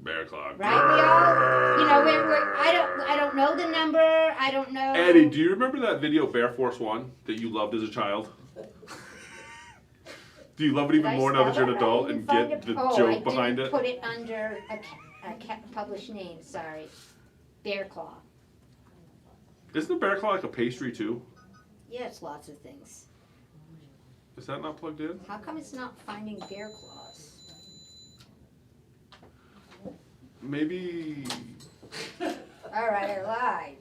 Bear claw. Right? We all, I don't know the number. I don't know. Eddie, do you remember that video Bear Force 1 that you loved as a child? Do you love it Did even I more now that spell you're an it? I adult didn't and find get it. the Oh, joke behind I it? didn't put it under a published name. Sorry, bear claw. Isn't the bear claw like a pastry too? Yeah, it's lots of things. Is that not plugged in? How come it's not finding bear claws? Maybe. All right, I lied.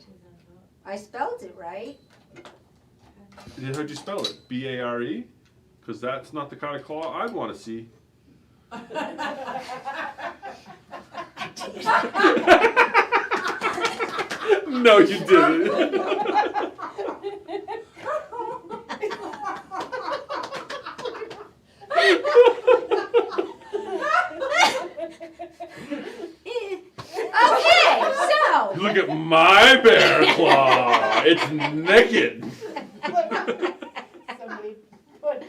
I spelled it right. How'd you spell it? B-A-R-E? Because that's not the kind of claw I'd want to see. No, you didn't. Okay, so. Look at my bear claw. It's naked. Somebody put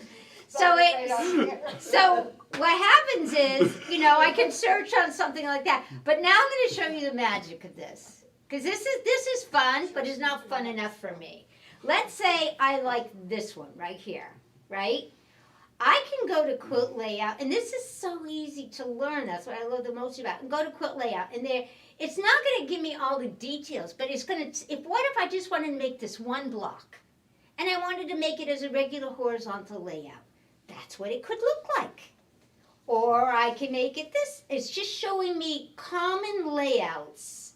So something right on here. So what happens is, I can search on something like that. But now I'm going to show you the magic of this, because this is fun, but it's not fun enough for me. Let's say I like this one right here, right? I can go to quilt layout, and this is so easy to learn. That's what I love the most about it. Go to quilt layout, and there, it's not going to give me all the details, but it's going to. What if I just wanted to make this one block, and I wanted to make it as a regular horizontal layout? That's what it could look like. Or I can make it this. It's just showing me common layouts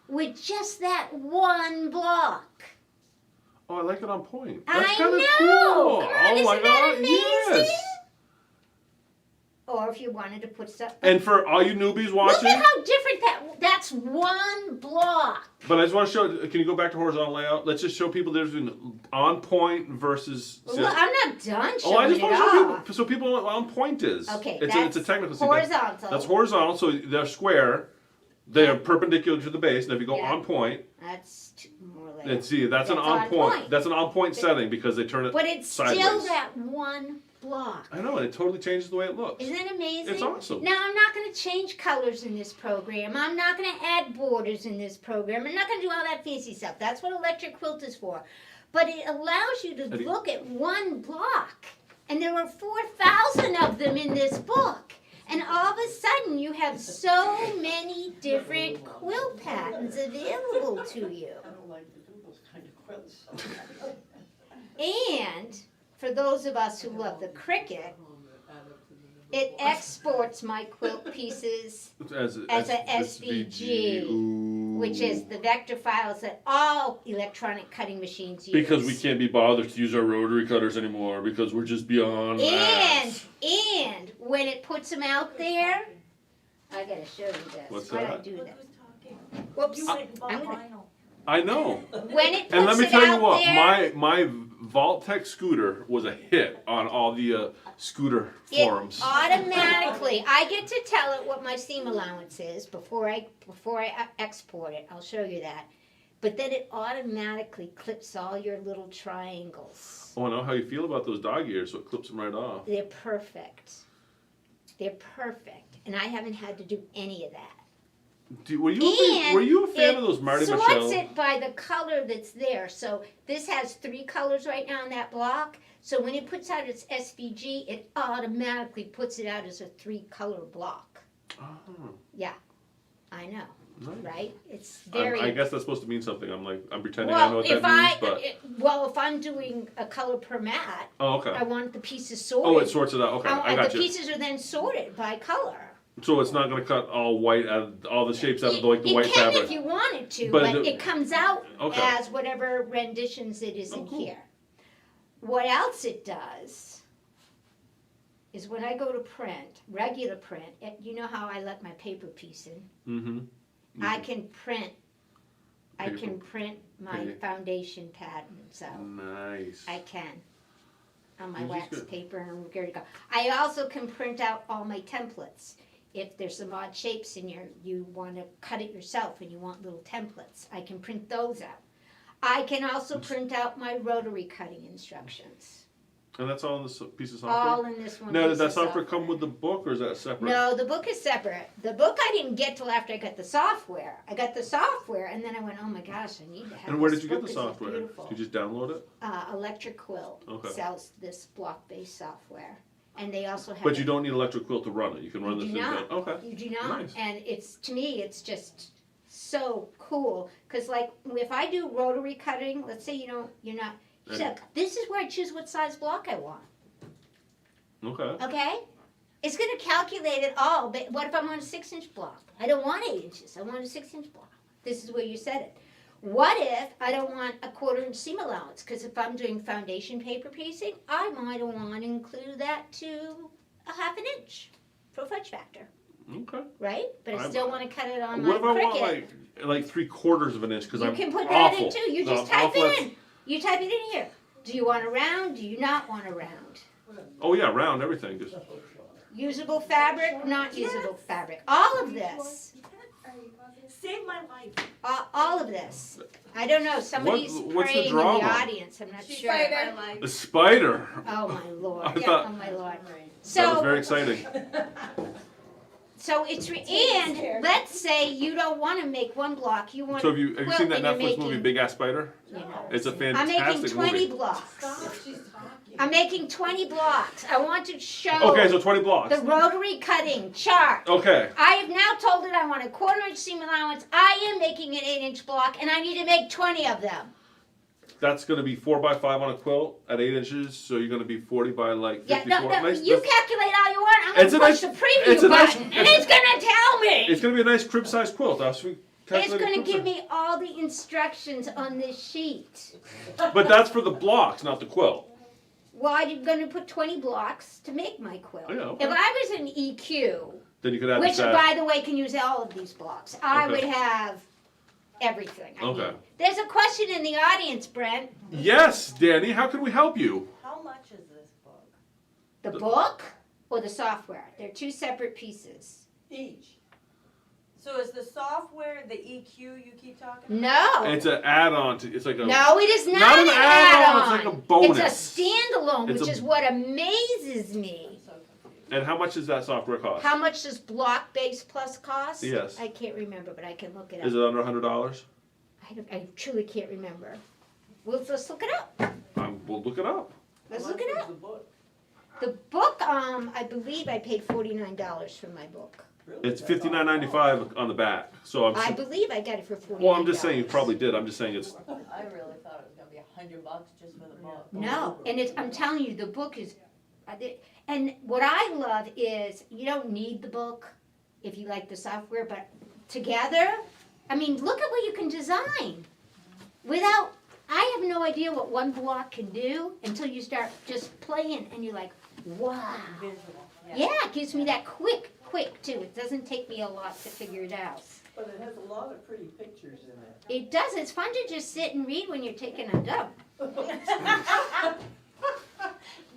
with just that one block. Oh, I like it on point. I That's kind of know! cool. God, Oh isn't my that God, amazing? yes. Or if you wanted to put stuff. And for all you newbies Look watching, at how different that's one block. but I just want to show. Can you go back to horizontal layout? Let's just show people there's an on point versus. Look, I'm not done Oh, I showing just it want to show off. people so people know what on point is. Okay, it's that's a technical. see, horizontal. That's horizontal, so they're square. They are perpendicular to the base, and if you go Yeah. on point, That's more layout. and see that's an That's on on point. point. That's an on point setting because they turn it But it's sideways. still that one block. I know, and it totally changes the way it looks. Isn't that amazing? It's awesome. Now, I'm not going to change colors in this program. I'm not going to add borders in this program. I'm not going to do all that fancy stuff. That's what electric quilt is for. But it allows you to How do you- look at one block. And there are 4,000 of them in this book. And all of a sudden, you have so many different quilt patterns available to you. I don't like to do those kind of quilts. And for those of us who love the Cricut, it exports my quilt pieces as a SVG, Ooh. which is the vector files that all electronic cutting machines use. Because we can't be bothered to use our rotary cutters anymore because we're just beyond that. And when it puts them out there, I gotta show you this. What's Why that? do I do Look that? who's talking. Whoops. You went and bought I'm gonna- vinyl. I know. When it puts And let me it tell you out what, there, my Vault-Tech scooter was a hit on all the scooter it forums. automatically, I get to tell it what my seam allowance is before I export it. I'll show you that. But then it automatically clips all your little triangles. Oh, I know how you feel about those dog ears, so it clips them right off. They're perfect. They're perfect. And I haven't had to do any of that. Were you a fan it of those Marty sorts Michelle? it by the color that's there. So this has 3 colors right now in that block. So when it puts out its SVG, it automatically puts it out as a 3-color block. Oh, I know, nice. right? It's very. I guess that's supposed to mean something. I'm pretending I know what that means, but if I'm doing a color per mat, oh, okay. I want the pieces sorted. Oh, it sorts it out. Okay, I got the you. pieces are then sorted by color. So it's not going to cut all white, all the shapes out of the, like the It white can fabric. if you wanted to, But but it- it comes out Okay. as whatever renditions it is Oh, in cool. here. What else it does is when I go to print, regular print, you know how I let my paper piece in? Mm-hmm. I can print. I Paper. can print my Okay. foundation patterns out. Nice. I can. On my This is wax good. paper and I'm ready to go. I also can print out all my templates. If there's some odd shapes in you want to cut it yourself and you want little templates, I can print those out. I can also print out my rotary cutting instructions. And that's all in this piece of software? All in this one Now, piece did that of software come with the book, or is that separate? No, the book is separate. The book I didn't get till after I got the software. I got the software and then I went, oh my gosh, I need to have And where this did you get book the 'cause it's software? beautiful. Did you just download it? Electric Quilt Okay. sells this block-based software. And they also have But you don't need Electric Quilt to run it. You can run You this do thing. not. Okay. You do not. Nice. And it's, to me, it's just so cool. Because, like, if I do rotary cutting, let's say you're not, so this is where I choose what size block I want. Okay. Okay? It's going to calculate it all. But what if I'm on a 6-inch block? I don't want 8 inches. I want a 6-inch block. This is where you set it. What if I don't want a 1/4-inch seam allowance? Because if I'm doing foundation paper piecing, I might want to include that to a 1/2 inch for fudge factor. Okay. Right? But I still want to cut it on What my if I Cricut. want like 3/4 of an inch? Because You I'm can put that awful. in too. You No, just I'm type awful it at- in. You type it in here. Do you want a round? Do you not want a round? Oh yeah, round everything. Just Usable fabric, not usable fabric. All of this. Saved my life. All of this. I don't know. Somebody's what's the praying in the drama? audience. I'm not sure. a spider. Oh my lord. I thought- Oh my lord. That was So, very exciting. so it's and let's say you don't want to make one block. You want So have you quilt seen that and you're Netflix movie making, Big Ass Spider? you know, It's a I'm making fantastic 20 movie. blocks. Stop, she's talking. I'm making 20 blocks. I want to show Okay, so 20 blocks. the rotary cutting chart. Okay. I have now told it I want a 1/4" seam allowance. I am making an 8" block, and I need to make 20 of them. That's going to be 4 by 5 on a quilt at 8 inches, so you're going to be 40 by like 54. Yeah, no, Nice- you that's- calculate all you want. I'm going It's to a push nice- the preview it's a nice- button, and it's going to tell me. It's going to be a nice crib-sized quilt. It's going to give me all the instructions on this sheet. But that's for the blocks, not the quilt. Well, I'm going to put 20 blocks to make my quilt. Yeah, okay. If I was an EQ, Then you could add which, the by the way, can use all of these blocks, I Okay. would have everything. I Okay. need. There's a question in the audience, Brent. Yes, Danny. How can we help you? How much is this book? The book or the software? They're two separate pieces. Each. So is the software the EQ you keep talking about? No. It's an add-on to. It's like a. No, it is not, Not an add-on, it's add-on. like a bonus. It's a standalone, It's which a- is what amazes me. I'm so confused. And how much does that software cost? How much does Block Base Plus cost? Yes. I can't remember, but I can look it up. Is it under $100? I truly can't remember. Let's look it up. We'll look it up. Let's How look much it was up. the book? The book, I believe I paid $49 for my book. Really? It's That's all. $59.95 on the back. So I believe I got it for $49. Well, I'm just saying you probably did. I'm just saying it's. I really thought it was gonna be $100 just for the book. No, and I'm telling you, the book is, and what I love is you don't need the book if you like the software, but together, I mean, look at what you can design. Without, I have no idea what one block can do until you start just playing, and you're like, wow. Visual, Yeah, it gives me that quick too. It doesn't take me a lot to figure it out. But it has a lot of pretty pictures in it. It does. It's fun to just sit and read when you're taking a dump.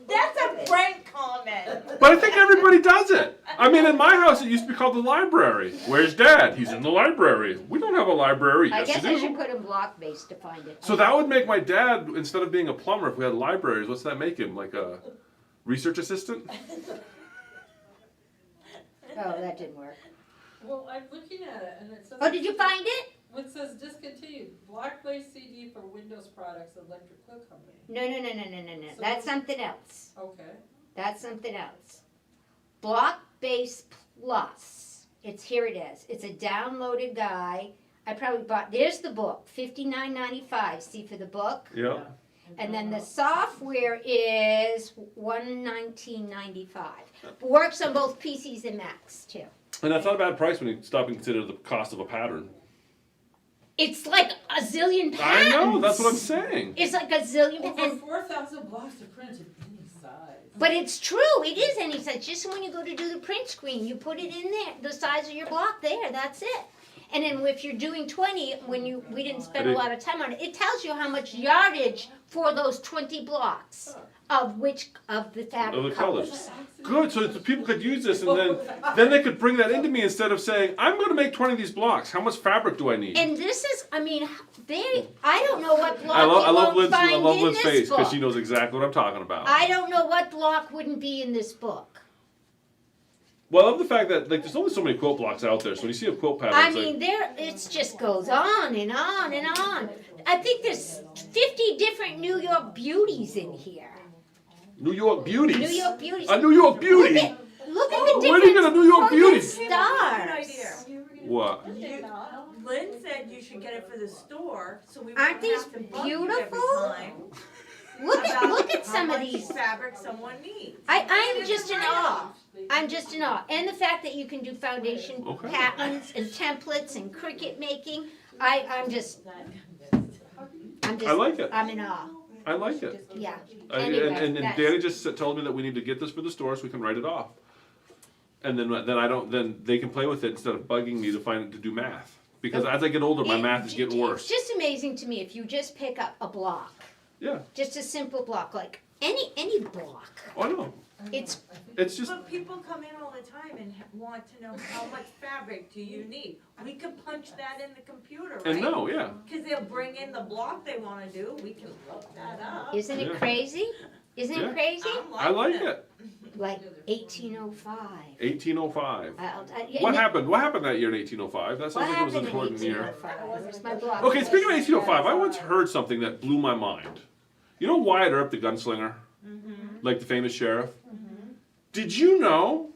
That's a Brent comment. But I think everybody does it. I mean, in my house, it used to be called the library. Where's Dad? He's in the library. We don't have a library. I Yes, guess you I do. should put in block base to find it. So that would make my dad, instead of being a plumber, if we had libraries, what's that make him? Like a research assistant? Oh, that didn't work. Well, I'm looking at it and it says. Oh, did you find it? It says discontinued, block-based CD for Windows Products, Electric Cook Company. No. So That's something else. Okay. That's something else. Block Base Plus. Here it is. It's a downloaded guide. I probably bought, there's the book, $59.95. See for the book? Yeah. And then the software is $119.95. Works on both PCs and Macs too. And that's not a bad price when you stop and consider the cost of a pattern. It's like a zillion patents. I know, that's what I'm saying. It's like a zillion Over patents. 4,000 blocks to print in any size. But it's true, it is any size. Just when you go to do the print screen, you put it in there, the size of your block there, that's it. And then if you're doing 20, we didn't spend a lot of time on it, it tells you how much yardage for those 20 blocks of the fabric Of the colors. colors. Good, so that people could use this and then they could bring that into me instead of saying, I'm gonna make 20 of these blocks. How much fabric do I need? And this is, I mean, I don't know what block I love you won't find in Lynn's this face because book. she knows exactly what I'm talking about. I don't know what block wouldn't be in this book. Well, I love the fact that like there's only so many quilt blocks out there. So when you see a quilt pattern, I it's mean, like, it just goes on and on and on. I think there's 50 different New York beauties in here. New York beauties. New York beauties. A New York beauty. Look at the different Where do you get a New York fucking beauty? stars. What? Lynn said you should get it for the store, so we Aren't wouldn't these have to bug you every beautiful? time Look about at some how of much these. fabric someone needs. I'm just in awe. I'm just in awe. And the fact that you can do foundation Okay. patterns and templates and cricket making. I'm just, I like it. I'm in awe. I like it. Yeah. I- Anyway, and that's- Danny just told me that we need to get this for the store so we can write it off. And then they can play with it instead of bugging me to do math. Because as I get older, my math is getting It's worse. just amazing to me if you just pick up a block, Yeah. just a simple block, like any block. Oh, I know. It's It's just But people come in all the time and want to know how much fabric do you need. We could punch that in the computer, right? and no, yeah. Cause they'll bring in the block they wanna do, we can look that up. isn't it Yeah. crazy? Isn't Yeah. it crazy? I like it. Like 1805. 1805. Yeah, What and happened? What happened that year in 1805? That What sounds like it was an happened in important year. 1805? Where's my block? Okay, speaking of 1805, I once heard something that blew my mind. You know Wyatt Earp, the gunslinger? like the famous sheriff. Did you know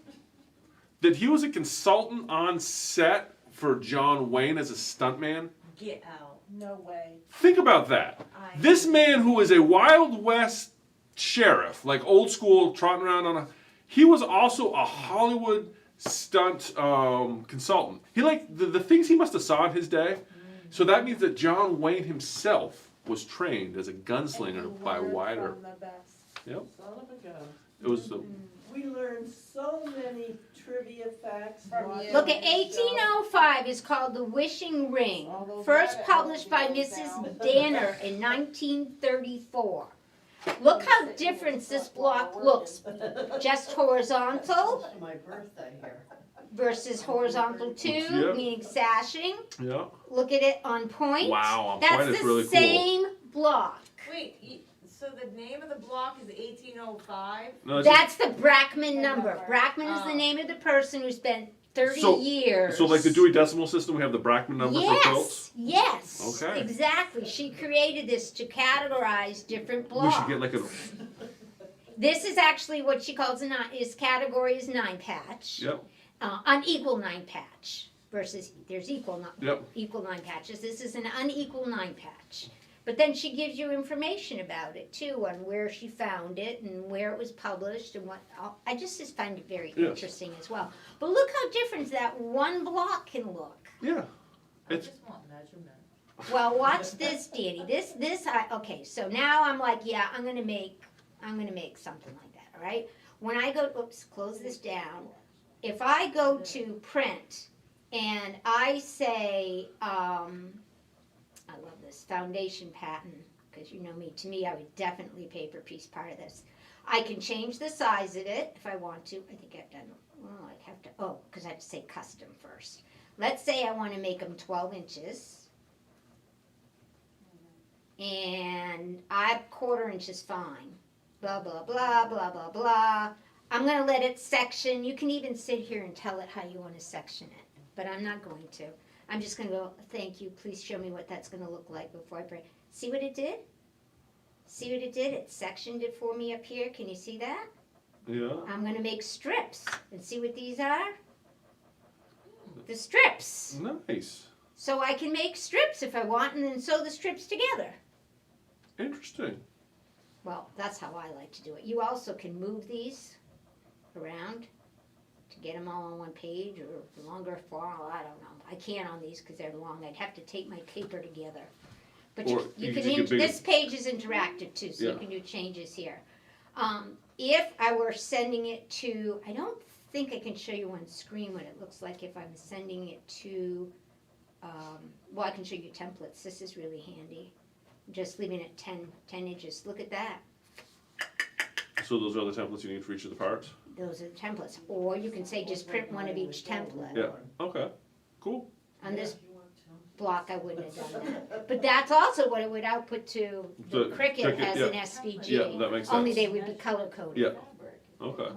that he was a consultant on set for John Wayne as a stuntman? Get out. No way. Think about that. This man who is a Wild West sheriff, like old school, trotting around on a... He was also a Hollywood stunt consultant. He the things he must have saw in his day. So that means that John Wayne himself was trained as a gunslinger by Wider. From the best. Yep. Son of a gun. It was We learned so many trivia facts. From watching you. Look at this show. 1805 is called The Wishing Ring, All those first rabbit published by holes Mrs. down. Danner in 1934. Look how different this block looks. Just horizontal My birthday here. versus horizontal 2, Yep. meaning sashing. yeah. Look at it on point. Wow, on That's point is the really cool. same block. Wait, so the name of the block is 1805? No, it's That's the Brackman number. number. Brackman is the Oh. name of the person who spent 30 So- years. so like the Dewey Decimal System, we have the Brackman number for quilts. Yes, Okay. exactly. She created this to categorize different We blocks. should get like a This is actually what she calls is category is 9 patch. yep. Unequal 9 patch versus there's equal Yep. 9 patches. This is an unequal 9 patch. But then she gives you information about it too, on where she found it and where it was published and what. I just find it very Yes. interesting as well. But look how different that one block can look. Yeah. I It's- just want measurement. Well, watch this, Danny. Okay. So now I'm like, yeah, I'm gonna make something like that. All right. When I go, oops, close this down. If I go to print and I say, I love this foundation pattern because you know me. To me, I would definitely paper piece part of this. I can change the size of it if I want to. I think I've done. Well, I'd have to. Oh, because I have to say custom first. Let's say I want to make them 12 inches. And 1/4 inch is fine. Blah, blah, blah, blah, blah, blah. I'm going to let it section. You can even sit here and tell it how you want to section it. But I'm not going to. I'm just going to go, thank you. Please show me what that's going to look like before I break. See what it did? See what it did? It sectioned it for me up here. Can you see that? Yeah. I'm going to make strips. And see what these are? The strips. Nice. So I can make strips if I want and then sew the strips together. Interesting. Well, that's how I like to do it. You also can move these around to get them all on one page or longer file. I don't know. I can't on these because they're long. I'd have to tape my paper together. But Or you you can. could make it bigger. This page is interactive too, so Yeah. you can do changes here. If I were sending it to, I don't think I can show you on screen what it looks like if I'm sending it to. Well, I can show you templates. This is really handy. Just leaving it 10 inches. Look at that. So those are the templates you need for each of the parts? Those are the templates. Or you can say just print one of each template. Yeah. Okay. Cool. On this block, I wouldn't have done that. But that's also what it would output to the The Cricut Cricut, as yeah. an SVG. Yeah, that makes Only sense. they would be color coded. Yeah. Okay.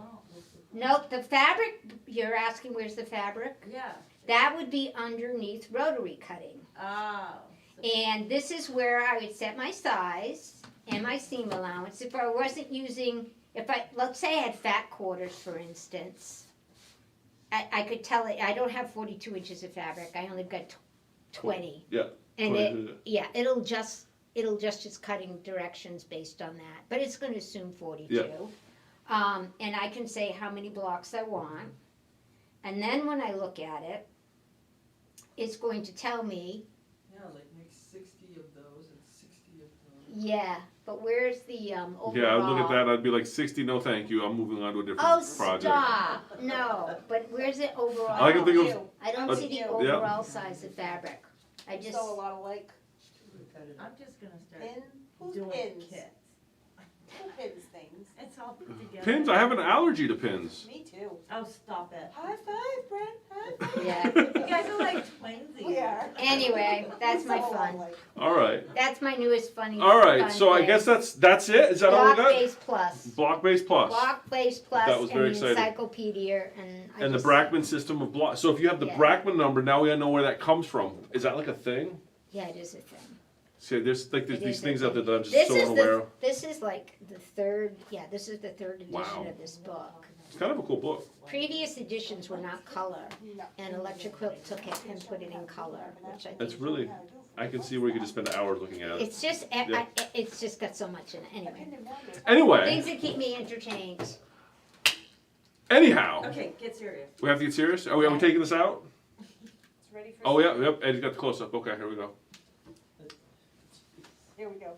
Nope, the fabric, you're asking where's the fabric? Yeah. That would be underneath rotary cutting. Oh. And this is where I would set my size and my seam allowance. If I wasn't using, let's say I had fat quarters, for instance, I could tell it, I don't have 42 inches of fabric, I only got 20. Yeah. And 20, it'll just its cutting directions based on that, but it's gonna assume 42. Yeah. And I can say how many blocks I want, and then when I look at it, it's going to tell me, Yeah, like make 60 of those and 60 of those. yeah, but where's the overall? Yeah, I'd look at that. I'd be like 60. No, thank you. I'm moving on to a different Oh, project. stop! No, but where's it overall? I can think of. I don't see the Yeah. overall size of fabric. I You just, sew a lot of like I'm just gonna start pin, who doing pins? kits. Who pins things? It's all put together. Pins? I have an allergy to pins. Me too. Oh, stop it. High five, Brent. High five. yeah. You guys are like twinsies. We are. Anyway, that's my We sew a lot fun. alike. All right. That's my newest funny. All right. fun So I thing. guess that's it. Is that all we Block got? Base Plus. Block base plus. Block Base Plus That was and very the exciting. encyclopedia and I And the just- Brackman system of block. So if you have the Yeah. Brackman number, now we know where that comes from. Is that like a thing? Yeah, it is a thing. See, there's like there's It these is things a out there that I'm just This so is unaware of. this is like the third, this is the third edition Wow. of this book. It's kind of a cool book. Previous editions were not color, and Electric Quilt took it and put it in color, which I think. It's really, I can see where you could just spend hours looking at it. It's just, Yeah. it's just got so much in it, anyway. Anyway, Things that keep me entertained. anyhow, Okay, get serious. we have to get serious. Are we taking this out? It's ready for. Oh yeah, yep. Eddie's got the close up. Okay, here we go. Here we go.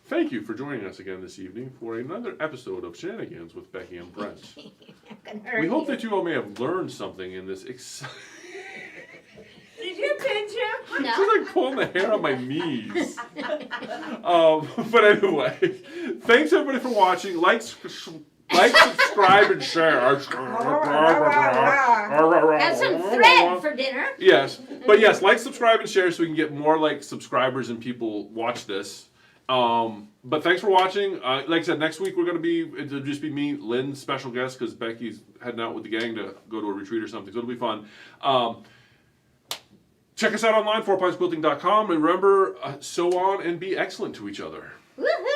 Thank you for joining us again this evening for another episode of Shenanigans with Becky and Brent. I'm gonna hurt We hope you. that you all may have learned something in this Did you pinch him? It's No. just like pulling the hair on my knees. But anyway, thanks everybody for watching. Like, subscribe, and share. Have some thread for dinner. Yes, but yes, like, subscribe, and share so we can get more like subscribers and people watch this. But thanks for watching. Like I said, next week it'll just be me, Lynn's special guest because Becky's heading out with the gang to go to a retreat or something. So it'll be fun. Check us out online, fourpinesquilting.com, and remember, sew on and be excellent to each other. Woohoo!